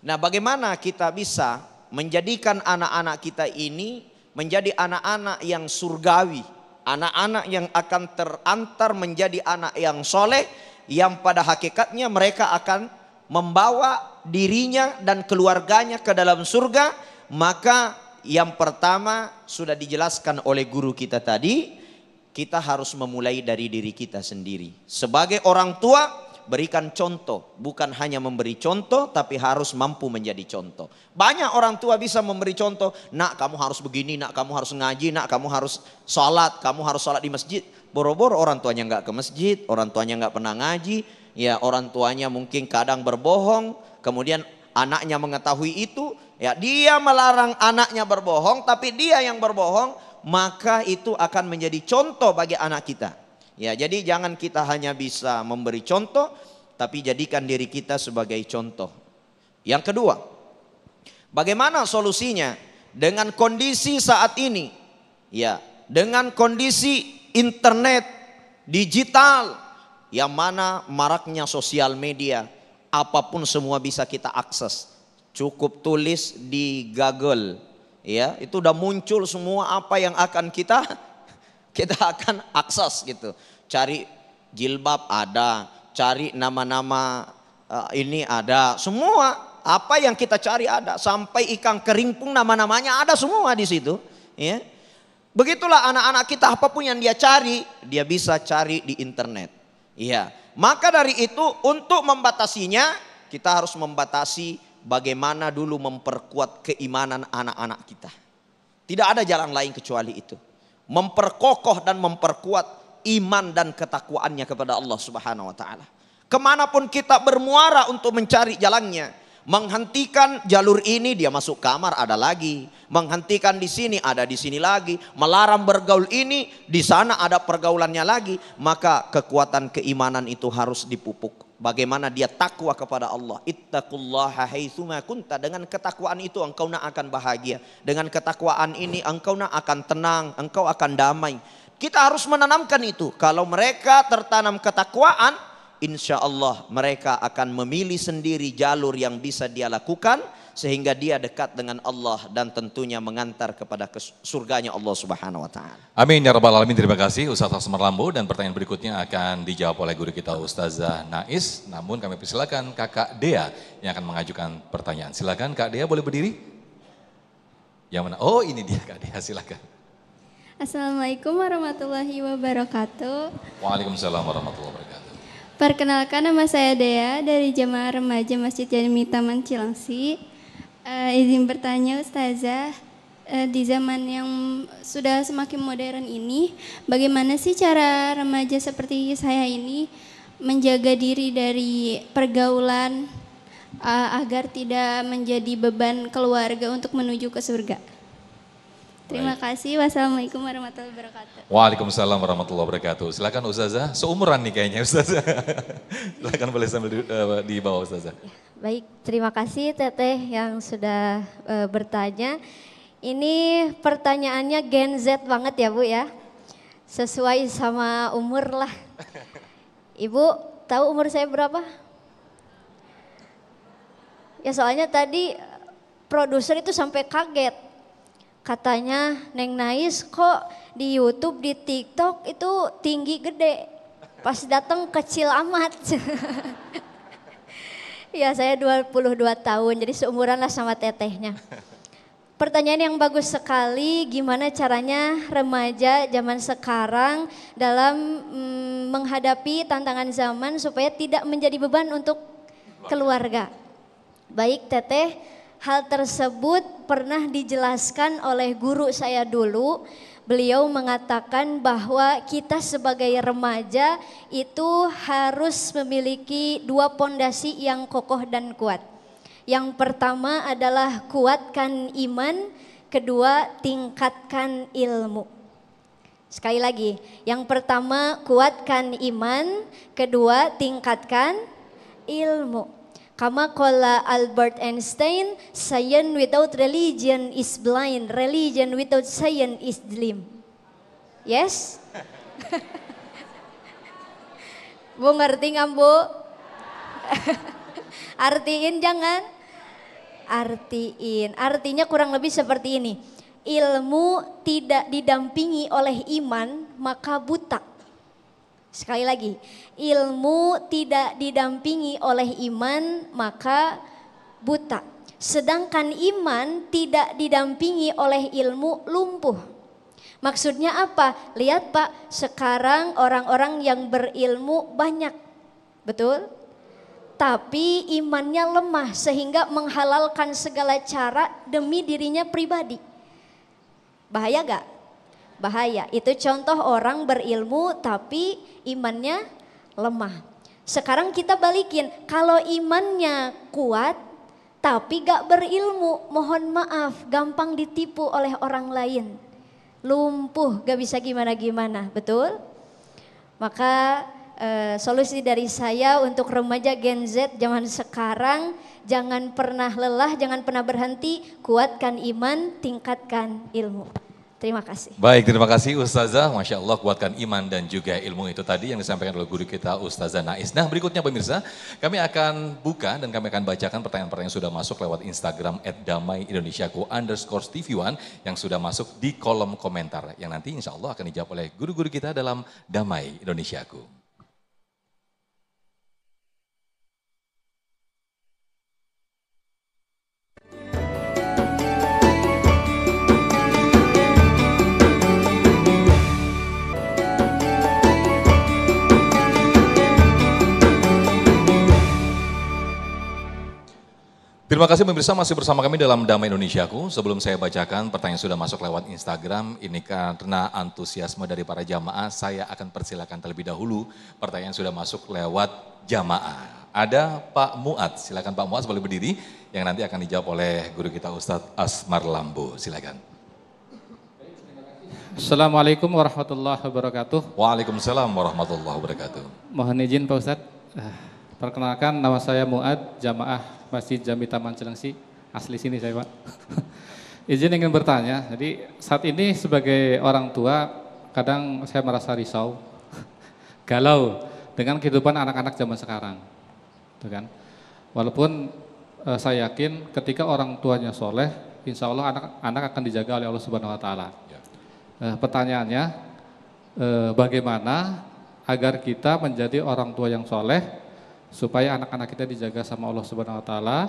Nah bagaimana kita bisa menjadikan anak-anak kita ini menjadi anak-anak yang surgawi. Anak-anak yang akan terantar menjadi anak yang soleh. Yang pada hakikatnya mereka akan membawa dirinya dan keluarganya ke dalam surga. Maka yang pertama sudah dijelaskan oleh guru kita tadi, kita harus memulai dari diri kita sendiri. Sebagai orang tua, berikan contoh. Bukan hanya memberi contoh, tapi harus mampu menjadi contoh. Banyak orang tua bisa memberi contoh, nak kamu harus begini, nak kamu harus ngaji, nak kamu harus sholat, kamu harus sholat di masjid. Boro-boro orang tuanya nggak ke masjid, orang tuanya nggak pernah ngaji, ya orang tuanya mungkin kadang berbohong, kemudian anaknya mengetahui itu, ya dia melarang anaknya berbohong, tapi dia yang berbohong, maka itu akan menjadi contoh bagi anak kita. Ya, jadi jangan kita hanya bisa memberi contoh, tapi jadikan diri kita sebagai contoh. Yang kedua, bagaimana solusinya dengan kondisi saat ini? Ya, dengan kondisi internet, digital, yang mana maraknya sosial media, apapun semua bisa kita akses. Cukup tulis di Google, Ya, itu udah muncul semua apa yang akan kita akan akses gitu. Cari jilbab ada, cari nama-nama ini ada, semua apa yang kita cari ada, sampai ikan kering pun nama-namanya ada semua di situ. Ya. Begitulah anak-anak kita, apapun yang dia cari, dia bisa cari di internet. Iya. Maka dari itu untuk membatasinya, kita harus membatasi bagaimana dulu memperkuat keimanan anak-anak kita. Tidak ada jalan lain kecuali itu. Memperkokoh dan memperkuat iman dan ketakwaannya kepada Allah Subhanahu wa taala. Kemanapun kita bermuara untuk mencari jalannya, menghentikan jalur ini dia masuk kamar ada lagi, menghentikan di sini ada di sini lagi, melarang bergaul ini di sana ada pergaulannya lagi, maka kekuatan keimanan itu harus dipupuk. Bagaimana dia takwa kepada Allah. Ittaqullaha haitsuma kunta. Dengan ketakwaan itu engkau akan bahagia. Dengan ketakwaan ini engkau akan tenang, engkau akan damai. Kita harus menanamkan itu. Kalau mereka tertanam ketakwaan, insya Allah mereka akan memilih sendiri jalur yang bisa dia lakukan, sehingga dia dekat dengan Allah dan tentunya mengantar kepada surganya Allah Subhanahu wa taala. Amin ya rabbal alamin. Terima kasih Ustaz Asmar Lambo, dan pertanyaan berikutnya akan dijawab oleh guru kita Ustazah Nais. Namun kami persilakan Kakak Dea yang akan mengajukan pertanyaan. Silakan Kak Dea, boleh berdiri? Yang mana? Oh, ini dia Kak Dea, silakan. Assalamualaikum warahmatullahi wabarakatuh. Waalaikumsalam warahmatullahi wabarakatuh. Perkenalkan, nama saya Dea dari Jamaah Remaja Masjid Jami Taman Cilengsi. Izin bertanya Ustazah, di zaman yang sudah semakin modern ini, bagaimana sih cara remaja seperti saya ini menjaga diri dari pergaulan agar tidak menjadi beban keluarga untuk menuju ke surga? Terima kasih. Wassalamualaikum warahmatullahi wabarakatuh. Waalaikumsalam warahmatullahi wabarakatuh. Silakan Ustazah, seumuran nih kayaknya Ustazah. Silakan boleh sambil di bawah Ustazah. Baik, terima kasih Teteh yang sudah bertanya. Ini pertanyaannya Gen Z banget ya Bu ya. Sesuai sama umur lah. Ibu tahu umur saya berapa? Ya soalnya tadi produser itu sampai kaget. Katanya Neng Nais kok di YouTube, di TikTok itu tinggi gede. Pas datang kecil amat. Ya saya 22 tahun, jadi seumuran lah sama tetehnya. Pertanyaan yang bagus sekali, gimana caranya remaja zaman sekarang dalam menghadapi tantangan zaman supaya tidak menjadi beban untuk keluarga. Baik Teteh, hal tersebut pernah dijelaskan oleh guru saya dulu. Beliau mengatakan bahwa kita sebagai remaja itu harus memiliki dua pondasi yang kokoh dan kuat. Yang pertama adalah kuatkan iman, kedua tingkatkan ilmu. Sekali lagi, yang pertama kuatkan iman, kedua tingkatkan ilmu. Kama qala Albert Einstein, science without religion is blind, religion without science is dim. Yes? Bu ngerti nggak Bu? Artiin jangan? Artiin, artinya kurang lebih seperti ini. Ilmu tidak didampingi oleh iman maka buta. Sekali lagi, ilmu tidak didampingi oleh iman maka buta. Sedangkan iman tidak didampingi oleh ilmu lumpuh. Maksudnya apa? Lihat Pak, sekarang orang-orang yang berilmu banyak, betul? Tapi imannya lemah sehingga menghalalkan segala cara demi dirinya pribadi. Bahaya gak? Bahaya. Itu contoh orang berilmu tapi imannya lemah. Sekarang kita balikin, kalau imannya kuat tapi gak berilmu, mohon maaf gampang ditipu oleh orang lain. Lumpuh, gak bisa gimana-gimana, betul? Maka solusi dari saya untuk remaja Gen Z zaman sekarang, jangan pernah lelah, jangan pernah berhenti, kuatkan iman, tingkatkan ilmu. Terima kasih. Baik, terima kasih Ustazah. Masya Allah, kuatkan iman dan juga ilmu itu tadi yang disampaikan oleh guru kita Ustazah Nais. Nah, berikutnya pemirsa, kami akan buka dan kami akan bacakan pertanyaan-pertanyaan yang sudah masuk lewat Instagram @damai_indonesiaku_tv1 yang sudah masuk di kolom komentar. Yang nanti insya Allah akan dijawab oleh guru-guru kita dalam Damai Indonesiaku. Terima kasih pemirsa, masih bersama kami dalam Damai Indonesiaku. Sebelum saya bacakan pertanyaan yang sudah masuk lewat Instagram, ini karena antusiasme dari para jamaah, saya akan persilakan terlebih dahulu pertanyaan yang sudah masuk lewat jamaah. Ada Pak Muad, silakan Pak Muad boleh berdiri, yang nanti akan dijawab oleh guru kita Ustadz Asmar Lambo, silakan. Assalamualaikum warahmatullahi wabarakatuh. Waalaikumsalam warahmatullahi wabarakatuh. Mohon izin Pak Ustadz, perkenalkan nama saya Muad, jamaah Masjid Jami Taman Cilengsi, asli sini saya Pak. Izin ingin bertanya, jadi saat ini sebagai orang tua kadang saya merasa risau, galau dengan kehidupan anak-anak zaman sekarang. Tuh kan? Walaupun saya yakin ketika orang tuanya soleh, insya Allah anak-anak akan dijaga oleh Allah Subhanahu Wa Taala. Pertanyaannya, bagaimana agar kita menjadi orang tua yang soleh, supaya anak-anak kita dijaga sama Allah Subhanahu Wa Taala,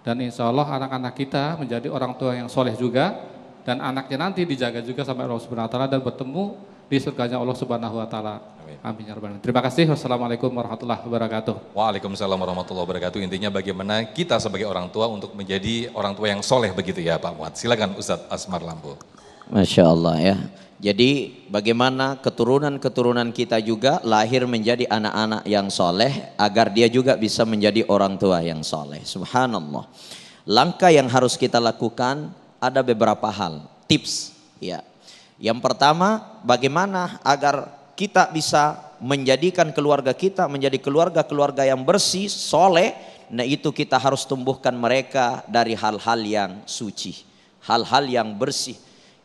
dan insya Allah anak-anak kita menjadi orang tua yang soleh juga, dan anaknya nanti dijaga juga sama Allah Subhanahu Wa Taala dan bertemu di surganya Allah Subhanahu Wa Taala. Amin ya rabbal alamin. Terima kasih. Wassalamualaikum warahmatullahi wabarakatuh. Waalaikumsalam warahmatullahi wabarakatuh. Intinya bagaimana kita sebagai orang tua untuk menjadi orang tua yang soleh begitu ya Pak Muad. Silakan Ustadz Asmar Lambo. Masya Allah ya. Jadi bagaimana keturunan-keturunan kita juga lahir menjadi anak-anak yang soleh agar dia juga bisa menjadi orang tua yang soleh. Subhanallah. Langkah yang harus kita lakukan ada beberapa hal, tips ya. Yang pertama, bagaimana agar kita bisa menjadikan keluarga kita menjadi keluarga-keluarga yang bersih, soleh. Nah itu kita harus tumbuhkan mereka dari hal-hal yang suci, hal-hal yang bersih.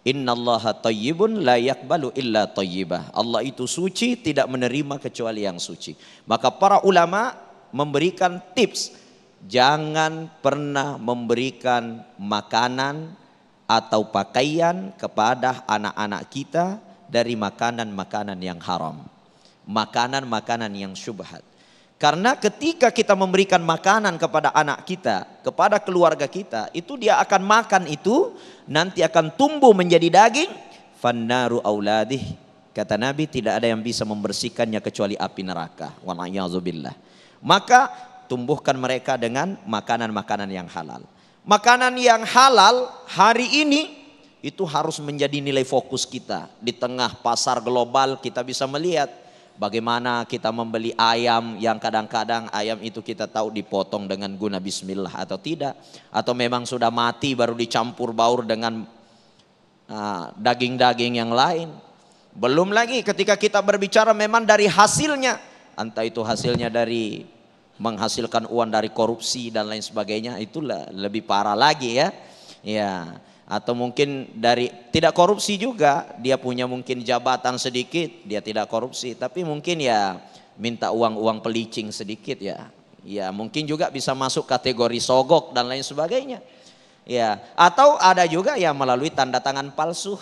Innallaha thayyibun la yaqbalu illa thayyibah. Allah itu suci, tidak menerima kecuali yang suci. Maka para ulama memberikan tips, jangan pernah memberikan makanan atau pakaian kepada anak-anak kita dari makanan-makanan yang haram, makanan-makanan yang syubhat. Karena ketika kita memberikan makanan kepada anak kita, kepada keluarga kita, itu dia akan makan itu, nanti akan tumbuh menjadi daging. Fannaru auladih, kata Nabi, tidak ada yang bisa membersihkannya kecuali api neraka. Wala'iyadzubillah. Maka tumbuhkan mereka dengan makanan-makanan yang halal. Makanan yang halal hari ini itu harus menjadi nilai fokus kita. Di tengah pasar global kita bisa melihat bagaimana kita membeli ayam yang kadang-kadang ayam itu kita tahu dipotong dengan guna bismillah atau tidak. Atau memang sudah mati baru dicampur baur dengan daging-daging yang lain. Belum lagi ketika kita berbicara memang dari hasilnya. Entah itu hasilnya dari menghasilkan uang dari korupsi dan lain sebagainya. Itulah lebih parah lagi ya. Ya. Atau mungkin dari tidak korupsi juga, dia punya mungkin jabatan sedikit, dia tidak korupsi, tapi mungkin ya minta uang-uang pelicing sedikit ya. Ya mungkin juga bisa masuk kategori sogok dan lain sebagainya. Ya, atau ada juga yang melalui tanda tangan palsu.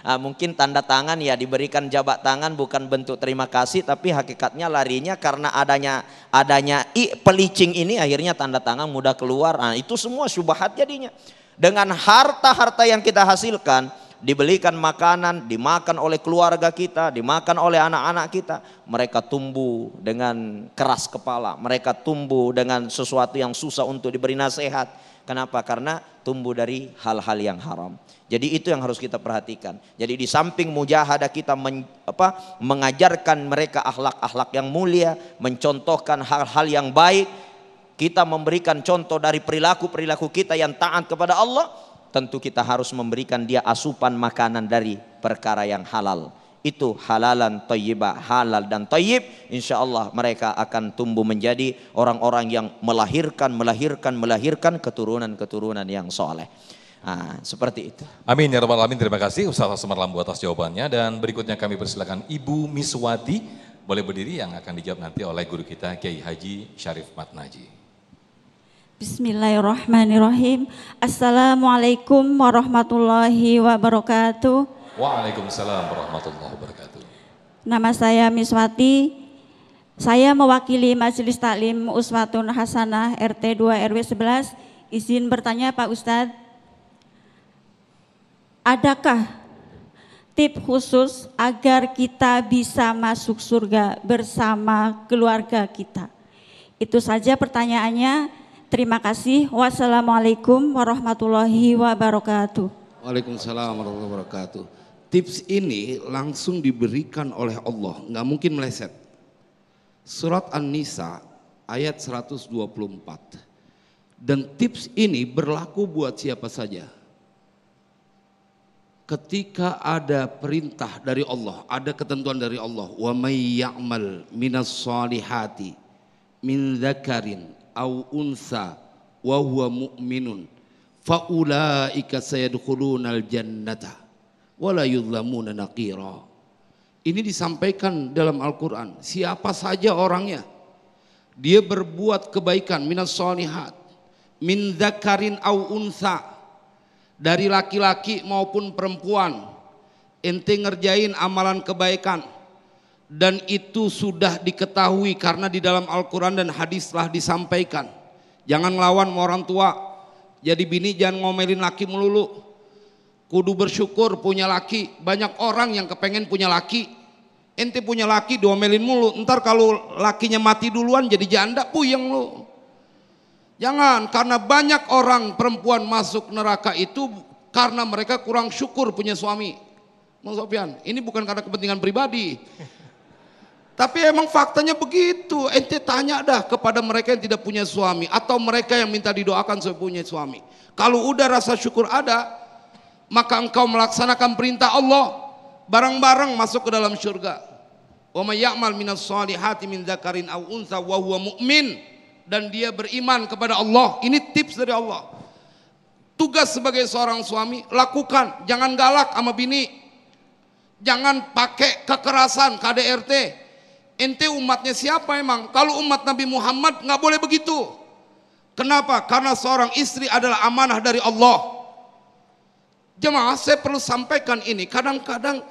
Mungkin tanda tangan ya diberikan jabat tangan bukan bentuk terima kasih, tapi hakikatnya larinya karena adanya pelicing ini akhirnya tanda tangan mudah keluar. Nah, itu semua syubhat jadinya. Dengan harta-harta yang kita hasilkan, dibelikan makanan, dimakan oleh keluarga kita, dimakan oleh anak-anak kita. Mereka tumbuh dengan keras kepala, mereka tumbuh dengan sesuatu yang susah untuk diberi nasihat. Kenapa? Karena tumbuh dari hal-hal yang haram. Jadi itu yang harus kita perhatikan. Jadi di samping mujahadah kita mengajarkan mereka akhlak-akhlak yang mulia, mencontohkan hal-hal yang baik, kita memberikan contoh dari perilaku-perilaku kita yang taat kepada Allah. Tentu kita harus memberikan dia asupan makanan dari perkara yang halal. Itu halalan thayyibah, halal dan thayyib. Insya Allah mereka akan tumbuh menjadi orang-orang yang melahirkan keturunan-keturunan yang soleh. Nah, seperti itu. Amin ya rabbal alamin. Terima kasih Ustaz Asmar Lambu atas jawabannya. Dan berikutnya kami persilakan Ibu Miswati. Boleh berdiri, yang akan dijawab nanti oleh guru kita Kiai Haji Syarif Matnaji. Bismillahirrahmanirrahim. Assalamualaikum warahmatullahi wabarakatuh. Waalaikumsalam warahmatullahi wabarakatuh. Nama saya Miswati. Saya mewakili Majelis Taklim Uswatun Hasanah RT 2 RW 11. Izin bertanya Pak Ustadz, adakah tips khusus agar kita bisa masuk surga bersama keluarga kita? Itu saja pertanyaannya. Terima kasih. Wassalamualaikum warahmatullahi wabarakatuh. Waalaikumsalam warahmatullahi wabarakatuh. Tips ini langsung diberikan oleh Allah, nggak mungkin meleset. Surat An-Nisa ayat 124. Dan tips ini berlaku buat siapa saja. Ketika ada perintah dari Allah, ada ketentuan dari Allah, wa may ya'mal minas solihati min dzakarin aw unsa wa huwa mu'minun fa ulaika sayadkhulunal jannata wa la yudlamuna naqira. Ini disampaikan dalam Al-Qur'an. Siapa saja orangnya, dia berbuat kebaikan minas solihat min dzakarin aw unsa, dari laki-laki maupun perempuan, ente ngerjain amalan kebaikan dan itu sudah diketahui karena di dalam Al-Quran dan hadis telah disampaikan. Jangan ngelawan sama orang tua. Jadi bini jangan ngomelin laki melulu. Kudu bersyukur punya laki. Banyak orang yang kepengen punya laki. Ente punya laki diomelin mulu. Ntar kalau lakinya mati duluan jadi janda, puyeng lu. Jangan, karena banyak orang perempuan masuk neraka itu karena mereka kurang syukur punya suami. Mas Sofyan, ini bukan karena kepentingan pribadi. Tapi emang faktanya begitu. Ente tanya dah kepada mereka yang tidak punya suami atau mereka yang minta didoakan supaya punya suami. Kalau udah rasa syukur ada, maka engkau melaksanakan perintah Allah, bareng-bareng masuk ke dalam surga. Wa may ya'mal minas solihati min dzakarin aw unsa wa huwa mu'min, dan dia beriman kepada Allah. Ini tips dari Allah. Tugas sebagai seorang suami, lakukan. Jangan galak sama bini. Jangan pakai kekerasan, KDRT. Ente umatnya siapa emang? Kalau umat Nabi Muhammad nggak boleh begitu. Kenapa? Karena seorang istri adalah amanah dari Allah. Jemaah, saya perlu sampaikan ini. Kadang-kadang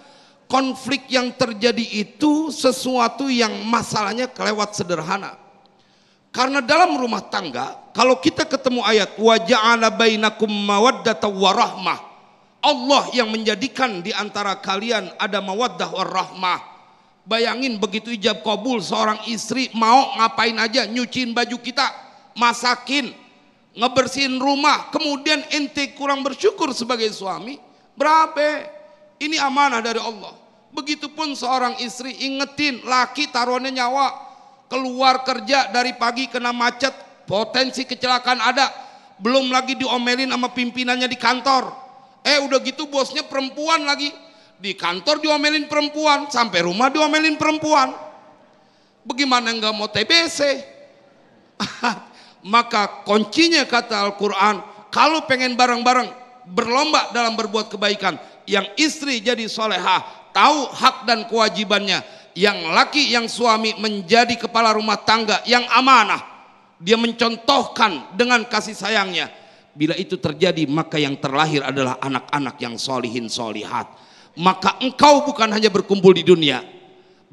konflik yang terjadi itu sesuatu yang masalahnya kelewat sederhana. Karena dalam rumah tangga, kalau kita ketemu ayat wa ja'ala bainakum mawaddatan wa rahmah, Allah yang menjadikan di antara kalian ada mawaddah wa rahmah. Bayangin begitu ijab kabul, seorang istri mau ngapain aja, nyuciin baju kita, masakin, ngebersihin rumah, kemudian ente kurang bersyukur sebagai suami, berapa? Ini amanah dari Allah. Begitupun seorang istri, ingetin laki taruhannya nyawa. Keluar kerja dari pagi kena macet, potensi kecelakaan ada, belum lagi diomelin sama pimpinannya di kantor. Udah gitu bosnya perempuan lagi, di kantor diomelin perempuan, sampai rumah diomelin perempuan. Bagaimana nggak mau TBC? Maka kuncinya kata Al-Quran, kalau pengen bareng-bareng berlomba dalam berbuat kebaikan, yang istri jadi solehah, tahu hak dan kewajibannya. Yang laki, yang suami menjadi kepala rumah tangga yang amanah. Dia mencontohkan dengan kasih sayangnya. Bila itu terjadi, maka yang terlahir adalah anak-anak yang solihin solihat. Maka engkau bukan hanya berkumpul di dunia,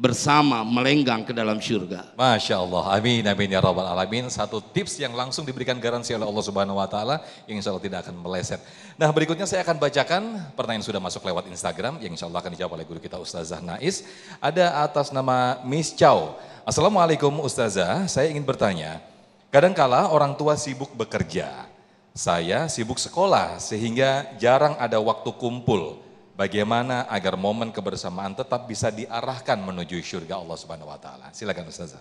bersama melenggang ke dalam surga. Masya Allah, amin, amin ya rabbal alamin. Satu tips yang langsung diberikan garansi oleh Allah Subhanahu Wa Taala, yang insya Allah tidak akan meleset. Nah, berikutnya saya akan bacakan pertanyaan sudah masuk lewat Instagram, yang insya Allah akan dijawab oleh guru kita Ustazah Nais. Ada atas nama Miss Chow. Assalamualaikum Ustazah, saya ingin bertanya, kadangkala orang tua sibuk bekerja, saya sibuk sekolah sehingga jarang ada waktu kumpul. Bagaimana agar momen kebersamaan tetap bisa diarahkan menuju surga Allah Subhanahu Wa Taala? Silakan Ustazah.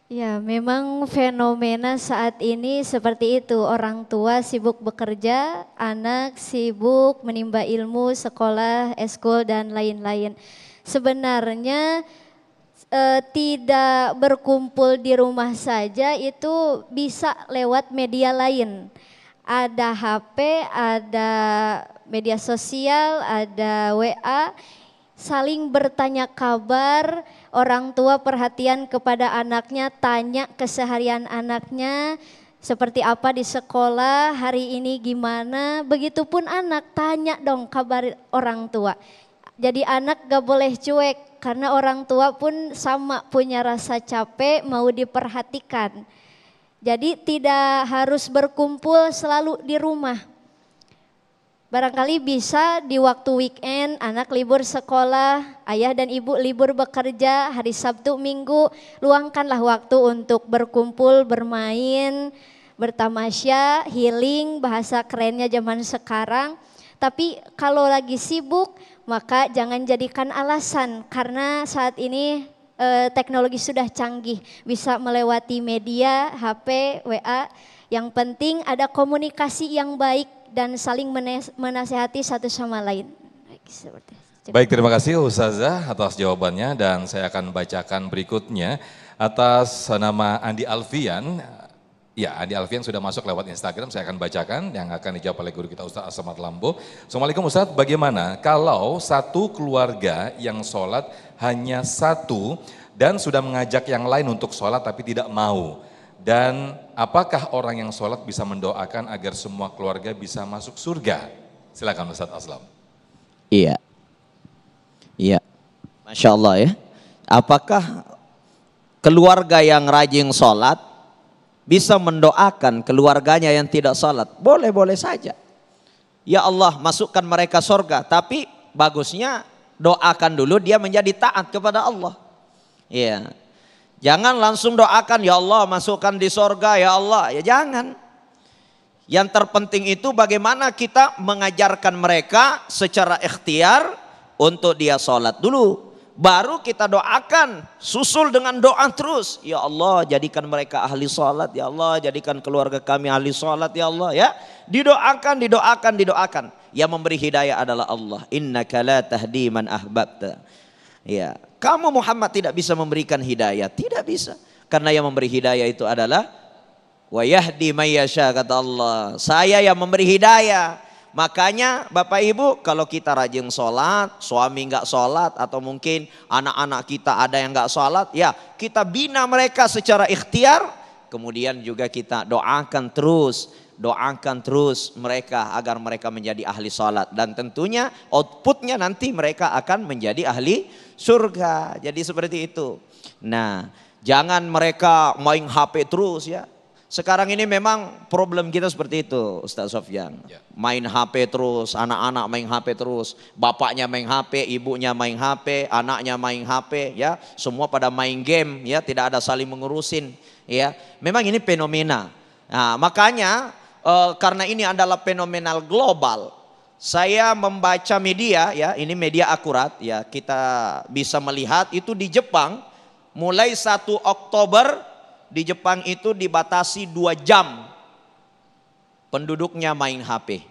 Ya, memang fenomena saat ini seperti itu. Orang tua sibuk bekerja, anak sibuk menimba ilmu, sekolah, eskul dan lain-lain. Sebenarnya tidak berkumpul di rumah saja itu bisa lewat media lain. ada HP, ada media sosial, ada WA, saling bertanya kabar, orang tua perhatian kepada anaknya, tanya keseharian anaknya, seperti apa di sekolah, hari ini gimana, begitupun anak tanya dong kabar orang tua. Jadi anak gak boleh cuek karena orang tua pun sama punya rasa capek mau diperhatikan. Jadi tidak harus berkumpul selalu di rumah. Barangkali bisa di waktu weekend, anak libur sekolah, ayah dan ibu libur bekerja, hari Sabtu, Minggu, luangkanlah waktu untuk berkumpul, bermain, bertamasya, healing, bahasa kerennya zaman sekarang. Tapi kalau lagi sibuk, maka jangan jadikan alasan karena saat ini teknologi sudah canggih, bisa melewati media, HP, WA. Yang penting ada komunikasi yang baik dan saling menasehati satu sama lain. Baik, terima kasih Ustazah atas jawabannya dan saya akan bacakan berikutnya atas nama Andi Alfian. Ya, Andi Alfian sudah masuk lewat Instagram, saya akan bacakan yang akan dijawab oleh guru kita Ustaz As-Samad Lambo. Assalamualaikum Ustaz, bagaimana kalau satu keluarga yang sholat hanya satu dan sudah mengajak yang lain untuk sholat tapi tidak mau? Dan apakah orang yang sholat bisa mendoakan agar semua keluarga bisa masuk surga? Silakan Ustaz Aslam. Iya, iya, Masya Allah ya. Apakah keluarga yang rajin sholat bisa mendoakan keluarganya yang tidak sholat? Boleh-boleh saja. Ya Allah, masukkan mereka surga, tapi bagusnya doakan dulu dia menjadi taat kepada Allah. Iya. Jangan langsung doakan, ya Allah masukkan di surga ya Allah. Ya jangan. Yang terpenting itu bagaimana kita mengajarkan mereka secara ikhtiar untuk dia sholat dulu. Baru kita doakan, susul dengan doa terus. Ya Allah jadikan mereka ahli sholat, ya Allah jadikan keluarga kami ahli sholat ya Allah ya. Didoakan, didoakan, didoakan. Yang memberi hidayah adalah Allah. Innaka la tahdi man ahbabta. Ya, kamu Muhammad tidak bisa memberikan hidayah, tidak bisa. Karena yang memberi hidayah itu adalah wa yahdi may yasha, kata Allah. Saya yang memberi hidayah. Makanya Bapak Ibu kalau kita rajin sholat, suami nggak sholat atau mungkin anak-anak kita ada yang nggak sholat, ya kita bina mereka secara ikhtiar. Kemudian juga kita doakan terus mereka agar mereka menjadi ahli sholat. Dan tentunya outputnya nanti mereka akan menjadi ahli surga. Jadi seperti itu. Nah, jangan mereka main HP terus ya. Sekarang ini memang problem kita seperti itu Ustaz Sofyan. Main HP terus, anak-anak main HP terus. Bapaknya main HP, ibunya main HP, anaknya main HP ya. Semua pada main game ya, tidak ada saling mengurusin ya. Memang ini fenomena. Nah, makanya karena ini adalah fenomenal global, saya membaca media ya, ini media akurat ya, kita bisa melihat itu di Jepang mulai 1 Oktober di Jepang itu dibatasi 2 jam penduduknya main HP.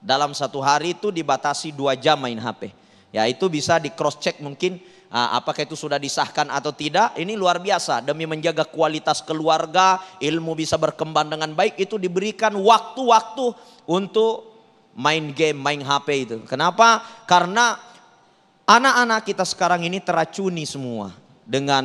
Dalam 1 hari itu dibatasi 2 jam main HP. Ya itu bisa di cross check mungkin apakah itu sudah disahkan atau tidak. Ini luar biasa, demi menjaga kualitas keluarga, ilmu bisa berkembang dengan baik, itu diberikan waktu-waktu untuk main game, main HP itu. Kenapa? Karena anak-anak kita sekarang ini teracuni semua dengan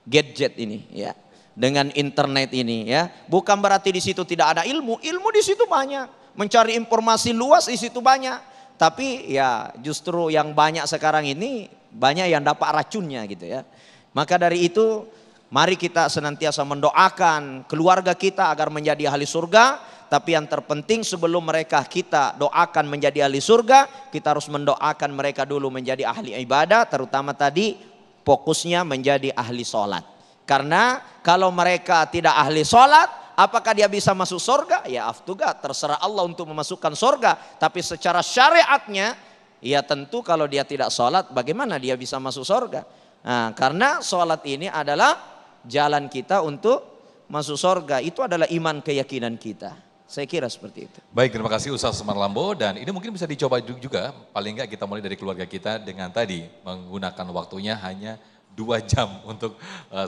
gadget ini ya, dengan internet ini ya. Bukan berarti di situ tidak ada ilmu di situ banyak. Mencari informasi luas di situ banyak. Tapi ya justru yang banyak sekarang ini banyak yang dapat racunnya gitu ya. Maka dari itu mari kita senantiasa mendoakan keluarga kita agar menjadi ahli surga. Tapi yang terpenting sebelum mereka kita doakan menjadi ahli surga, kita harus mendoakan mereka dulu menjadi ahli ibadah, terutama tadi fokusnya menjadi ahli sholat. Karena kalau mereka tidak ahli sholat, apakah dia bisa masuk surga? Ya aftuga, terserah Allah untuk memasukkan surga. Tapi secara syariatnya, ya tentu kalau dia tidak sholat, bagaimana dia bisa masuk surga? Nah, karena sholat ini adalah jalan kita untuk masuk surga. Itu adalah iman keyakinan kita. Saya kira seperti itu. Baik, terima kasih Ustaz Asmad Lambo. Dan ini mungkin bisa dicoba juga, paling enggak kita mulai dari keluarga kita dengan tadi menggunakan waktunya hanya 2 jam untuk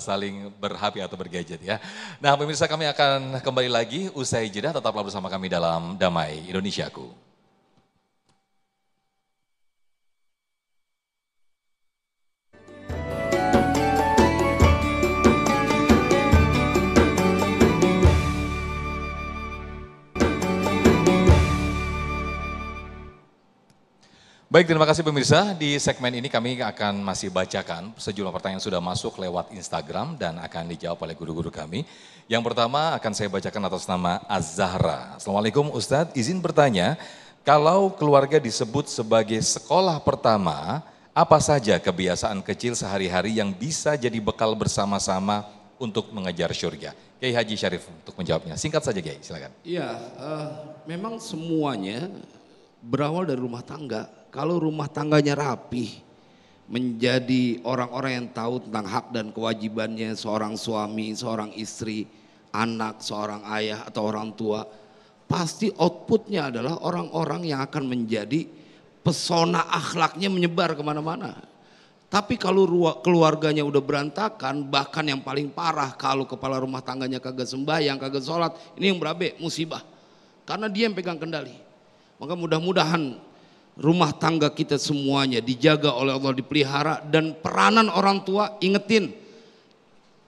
saling ber-HP atau bergadget ya. Nah pemirsa, kami akan kembali lagi usai jeda, tetaplah bersama kami dalam Damai Indonesiaku. Baik, terima kasih pemirsa. Di segmen ini kami akan masih bacakan sejumlah pertanyaan yang sudah masuk lewat Instagram dan akan dijawab oleh guru-guru kami. Yang pertama akan saya bacakan atas nama Az-Zahra. Assalamualaikum Ustadz, izin bertanya, kalau keluarga disebut sebagai sekolah pertama, apa saja kebiasaan kecil sehari-hari yang bisa jadi bekal bersama-sama untuk mengejar surga? Kiai Haji Syarif untuk menjawabnya. Singkat saja Kiai, silakan. Iya, memang semuanya berawal dari rumah tangga. Kalau rumah tangganya rapih, menjadi orang-orang yang tahu tentang hak dan kewajibannya seorang suami, seorang istri, anak, seorang ayah atau orang tua, pasti outputnya adalah orang-orang yang akan menjadi pesona akhlaknya menyebar kemana-mana. Tapi kalau keluarganya udah berantakan, bahkan yang paling parah kalau kepala rumah tangganya kagak sembahyang, kagak sholat, ini yang berabe, musibah. Karena dia yang pegang kendali. Maka mudah-mudahan rumah tangga kita semuanya dijaga oleh Allah, dipelihara, dan peranan orang tua ingetin,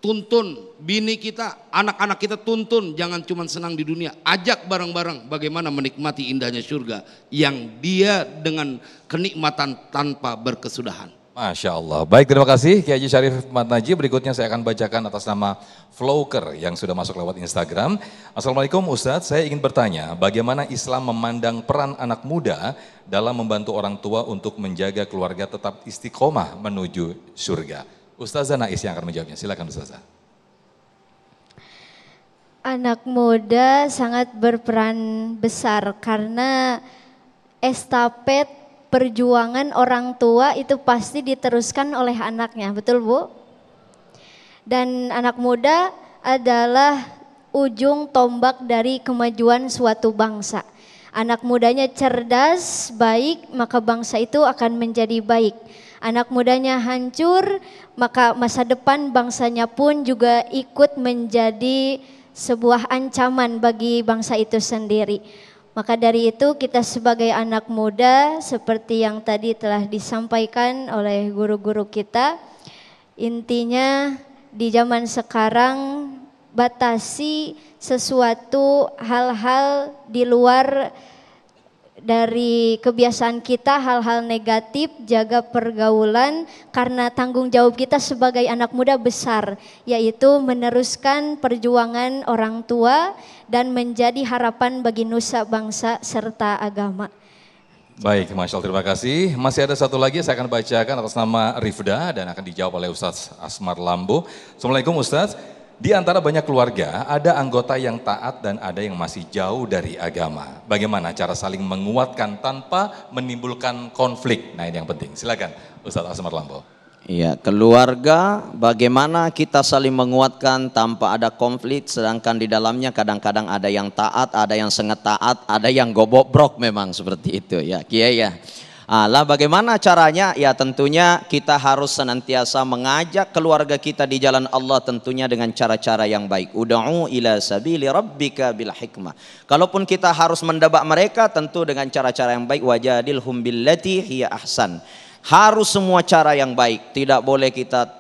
tuntun bini kita, anak-anak kita tuntun, jangan cuma senang di dunia, ajak bareng-bareng bagaimana menikmati indahnya surga yang dia dengan kenikmatan tanpa berkesudahan. Masya Allah. Baik, terima kasih Kiai Haji Syarif Matnaji. Berikutnya saya akan bacakan atas nama Floker yang sudah masuk lewat Instagram. Assalamualaikum Ustadz, saya ingin bertanya bagaimana Islam memandang peran anak muda dalam membantu orang tua untuk menjaga keluarga tetap istiqomah menuju surga. Ustazah Nais yang akan menjawabnya, silakan Ustazah. Anak muda sangat berperan besar karena estafet perjuangan orang tua itu pasti diteruskan oleh anaknya, betul Bu? Dan anak muda adalah ujung tombak dari kemajuan suatu bangsa. Anak mudanya cerdas, baik, maka bangsa itu akan menjadi baik. Anak mudanya hancur, maka masa depan bangsanya pun juga ikut menjadi sebuah ancaman bagi bangsa itu sendiri. Maka dari itu kita sebagai anak muda seperti yang tadi telah disampaikan oleh guru-guru kita, intinya di zaman sekarang batasi sesuatu hal-hal di luar dari kebiasaan kita, hal-hal negatif, jaga pergaulan karena tanggung jawab kita sebagai anak muda besar, yaitu meneruskan perjuangan orang tua dan menjadi harapan bagi nusa bangsa serta agama. Baik, Masya Allah, terima kasih. Masih ada satu lagi saya akan bacakan atas nama Rifda dan akan dijawab oleh Ustadz Asmar Lambo. Assalamualaikum Ustadz. Di antara banyak keluarga, ada anggota yang taat dan ada yang masih jauh dari agama. Bagaimana cara saling menguatkan tanpa menimbulkan konflik? Nah ini yang penting. Silakan Ustadz Asmar Lambo. Iya, keluarga bagaimana kita saling menguatkan tanpa ada konflik, sedangkan di dalamnya kadang-kadang ada yang taat, ada yang sangat taat, ada yang gobobrok memang seperti itu ya, Kiai ya. Lah bagaimana caranya? Ya tentunya kita harus senantiasa mengajak keluarga kita di jalan Allah tentunya dengan cara-cara yang baik. Ud'u ila sabili rabbika bil hikmah. Kalaupun kita harus mendebak mereka tentu dengan cara-cara yang baik. Wajadilhum billati hiya ahsan. Harus semua cara yang baik. Tidak boleh kita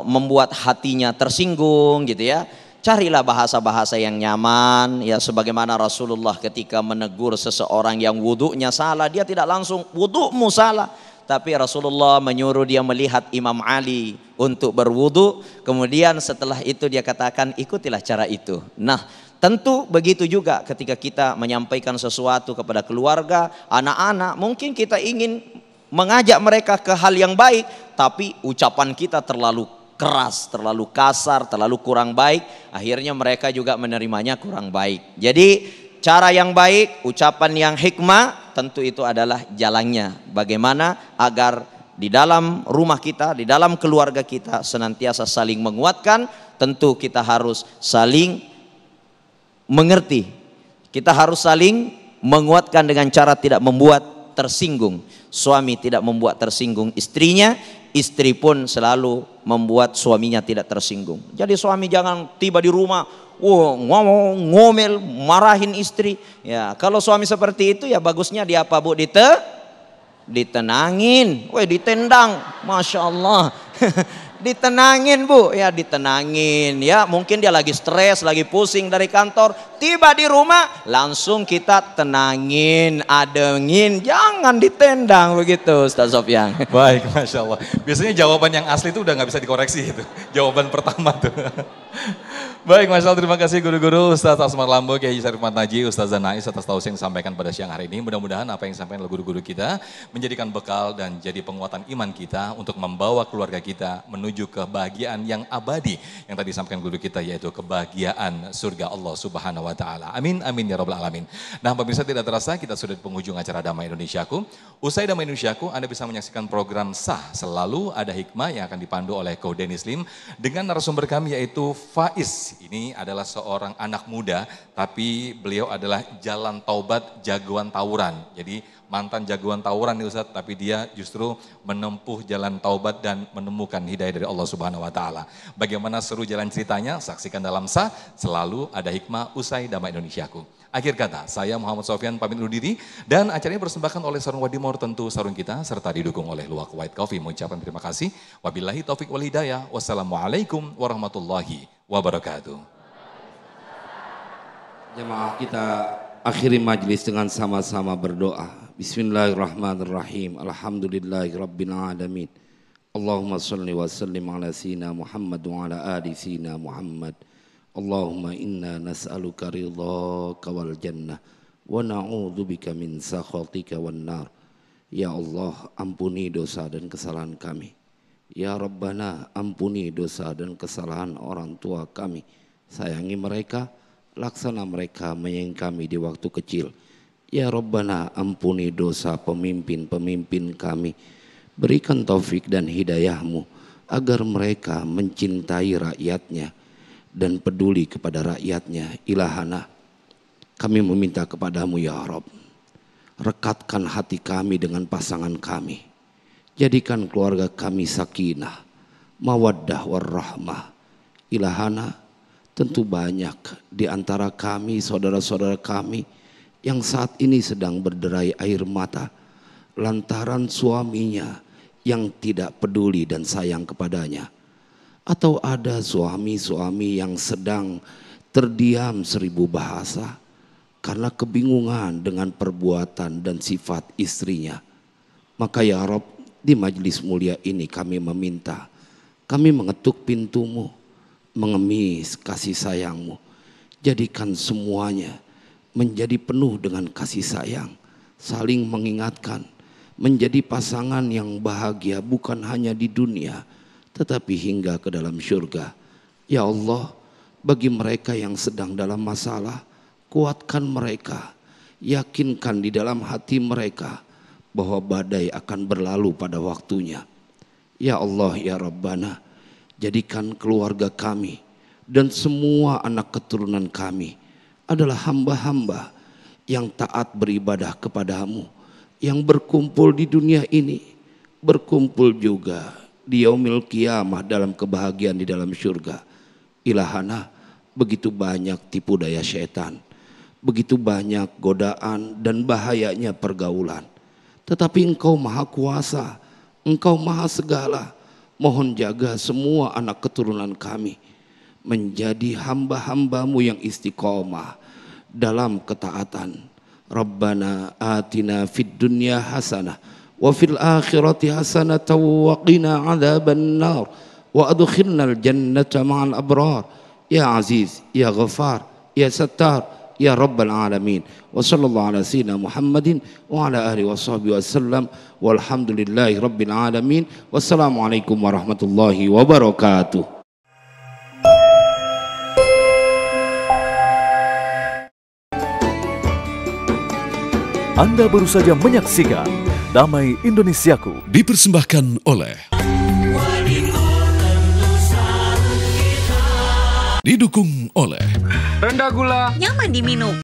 membuat hatinya tersinggung gitu ya. Carilah bahasa-bahasa yang nyaman ya, sebagaimana Rasulullah ketika menegur seseorang yang wudunya salah, dia tidak langsung wudumu salah, tapi Rasulullah menyuruh dia melihat Imam Ali untuk berwudu, kemudian setelah itu dia katakan ikutilah cara itu. Nah tentu begitu juga ketika kita menyampaikan sesuatu kepada keluarga, anak-anak, mungkin kita ingin mengajak mereka ke hal yang baik, tapi ucapan kita terlalu keras, terlalu kasar, terlalu kurang baik, akhirnya mereka juga menerimanya kurang baik. Jadi cara yang baik, ucapan yang hikmah, tentu itu adalah jalannya. Bagaimana agar di dalam rumah kita, di dalam keluarga kita senantiasa saling menguatkan, tentu kita harus saling mengerti. Kita harus saling menguatkan dengan cara tidak membuat tersinggung. Suami tidak membuat tersinggung istrinya, istri pun selalu membuat suaminya tidak tersinggung. Jadi suami jangan tiba di rumah, ngomel, marahin istri. Ya, kalau suami seperti itu ya bagusnya dia apa Bu? Ditenangin, ditendang, Masya Allah. Ditenangin Bu, ya ditenangin ya. Mungkin dia lagi stres, lagi pusing dari kantor, tiba di rumah langsung kita tenangin, adengin, jangan ditendang begitu Ustaz Sofyan. Baik, Masya Allah. Biasanya jawaban yang asli itu udah nggak bisa dikoreksi itu. Jawaban pertama tuh. Baik, Masya Allah, terima kasih guru-guru, Ustaz Asmar Lambo, Kiai Syarif Naji, Ustaz Nais atas tausiah yang disampaikan pada siang hari ini. Mudah-mudahan apa yang disampaikan oleh guru-guru kita menjadikan bekal dan jadi penguatan iman kita untuk membawa keluarga kita menuju kebahagiaan yang abadi yang tadi disampaikan guru kita, yaitu kebahagiaan surga Allah Subhanahu wa taala. Amin amin ya rabbal alamin. Nah, pemirsa, tidak terasa kita sudah di penghujung acara Damai Indonesiaku. Usai Damai Indonesiaku, Anda bisa menyaksikan program Sah. Selalu ada hikmah yang akan dipandu oleh Ko Dennis Lim dengan narasumber kami yaitu Faiz. Ini adalah seorang anak muda, tapi beliau adalah jalan taubat jagoan tawuran. Jadi mantan jagoan tawuran nih Ustadz, tapi dia justru menempuh jalan taubat dan menemukan hidayah dari Allah Subhanahu wa taala. Bagaimana seru jalan ceritanya? Saksikan dalam Sah. Selalu ada hikmah usai Damai Indonesiaku. Akhir kata, saya Muhammad Sofyan pamit undur diri dan acara ini dipersembahkan oleh Sarung Wadimor, tentu sarung kita, serta didukung oleh Luwak White Coffee. Mengucapkan terima kasih. Wabillahi taufik wal hidayah. Wassalamualaikum warahmatullahi wabarakatuh. Jemaah, kita akhiri majlis dengan sama-sama berdoa. Bismillahirrahmanirrahim. Alhamdulillahirabbil alamin. Allahumma shalli wa sallim ala sayyidina Muhammad wa ala ali sayyidina Muhammad. Allahumma inna nas'aluka ridhaka wal jannah wa na'udzubika min sakhatika wan nar. Ya Allah, ampuni dosa dan kesalahan kami. Ya Rabbana, ampuni dosa dan kesalahan orang tua kami. Sayangi mereka, laksana mereka menyayangi kami di waktu kecil. Ya Rabbana, ampuni dosa pemimpin-pemimpin kami. Berikan taufik dan hidayah-Mu agar mereka mencintai rakyatnya dan peduli kepada rakyatnya. Ilahana, kami meminta kepadamu ya Rabb, rekatkan hati kami dengan pasangan kami. Jadikan keluarga kami sakinah, mawaddah warahmah. Ilahana, tentu banyak di antara kami, saudara-saudara kami yang saat ini sedang berderai air mata lantaran suaminya yang tidak peduli dan sayang kepadanya. Atau ada suami-suami yang sedang terdiam 1000 bahasa karena kebingungan dengan perbuatan dan sifat istrinya. Maka ya Rabb, di majlis mulia ini kami meminta, kami mengetuk pintu-Mu, mengemis kasih sayang-Mu. Jadikan semuanya menjadi penuh dengan kasih sayang, saling mengingatkan, menjadi pasangan yang bahagia bukan hanya di dunia, tetapi hingga ke dalam syurga. Ya Allah, bagi mereka yang sedang dalam masalah, kuatkan mereka, yakinkan di dalam hati mereka bahwa badai akan berlalu pada waktunya. Ya Allah, ya Rabbana, jadikan keluarga kami dan semua anak keturunan kami adalah hamba-hamba yang taat beribadah kepadamu, yang berkumpul di dunia ini, berkumpul juga di yaumil qiyamah dalam kebahagiaan di dalam syurga. Ilahana, begitu banyak tipu daya syaitan, begitu banyak godaan dan bahayanya pergaulan. Tetapi Engkau maha kuasa, Engkau maha segala. Mohon jaga semua anak keturunan kami menjadi hamba-hamba-Mu yang istiqomah dalam ketaatan. Rabbana atina fid dunya hasanah wa fil akhirati hasanah wa qina adzaban nar wa adkhilnal jannata ma'al abrar. Ya Aziz, Ya Ghaffar, Ya Sattar, Ya Rabbal Alamin. Wa sallallahu ala sayyidina Muhammadin wa ala alihi wa sahbihi wasallam. Walhamdulillahi Rabbil Alamin. Wassalamualaikum warahmatullahi wabarakatuh. Anda baru saja menyaksikan Damai Indonesiaku. Dipersembahkan oleh didukung oleh rendah gula, nyaman diminum.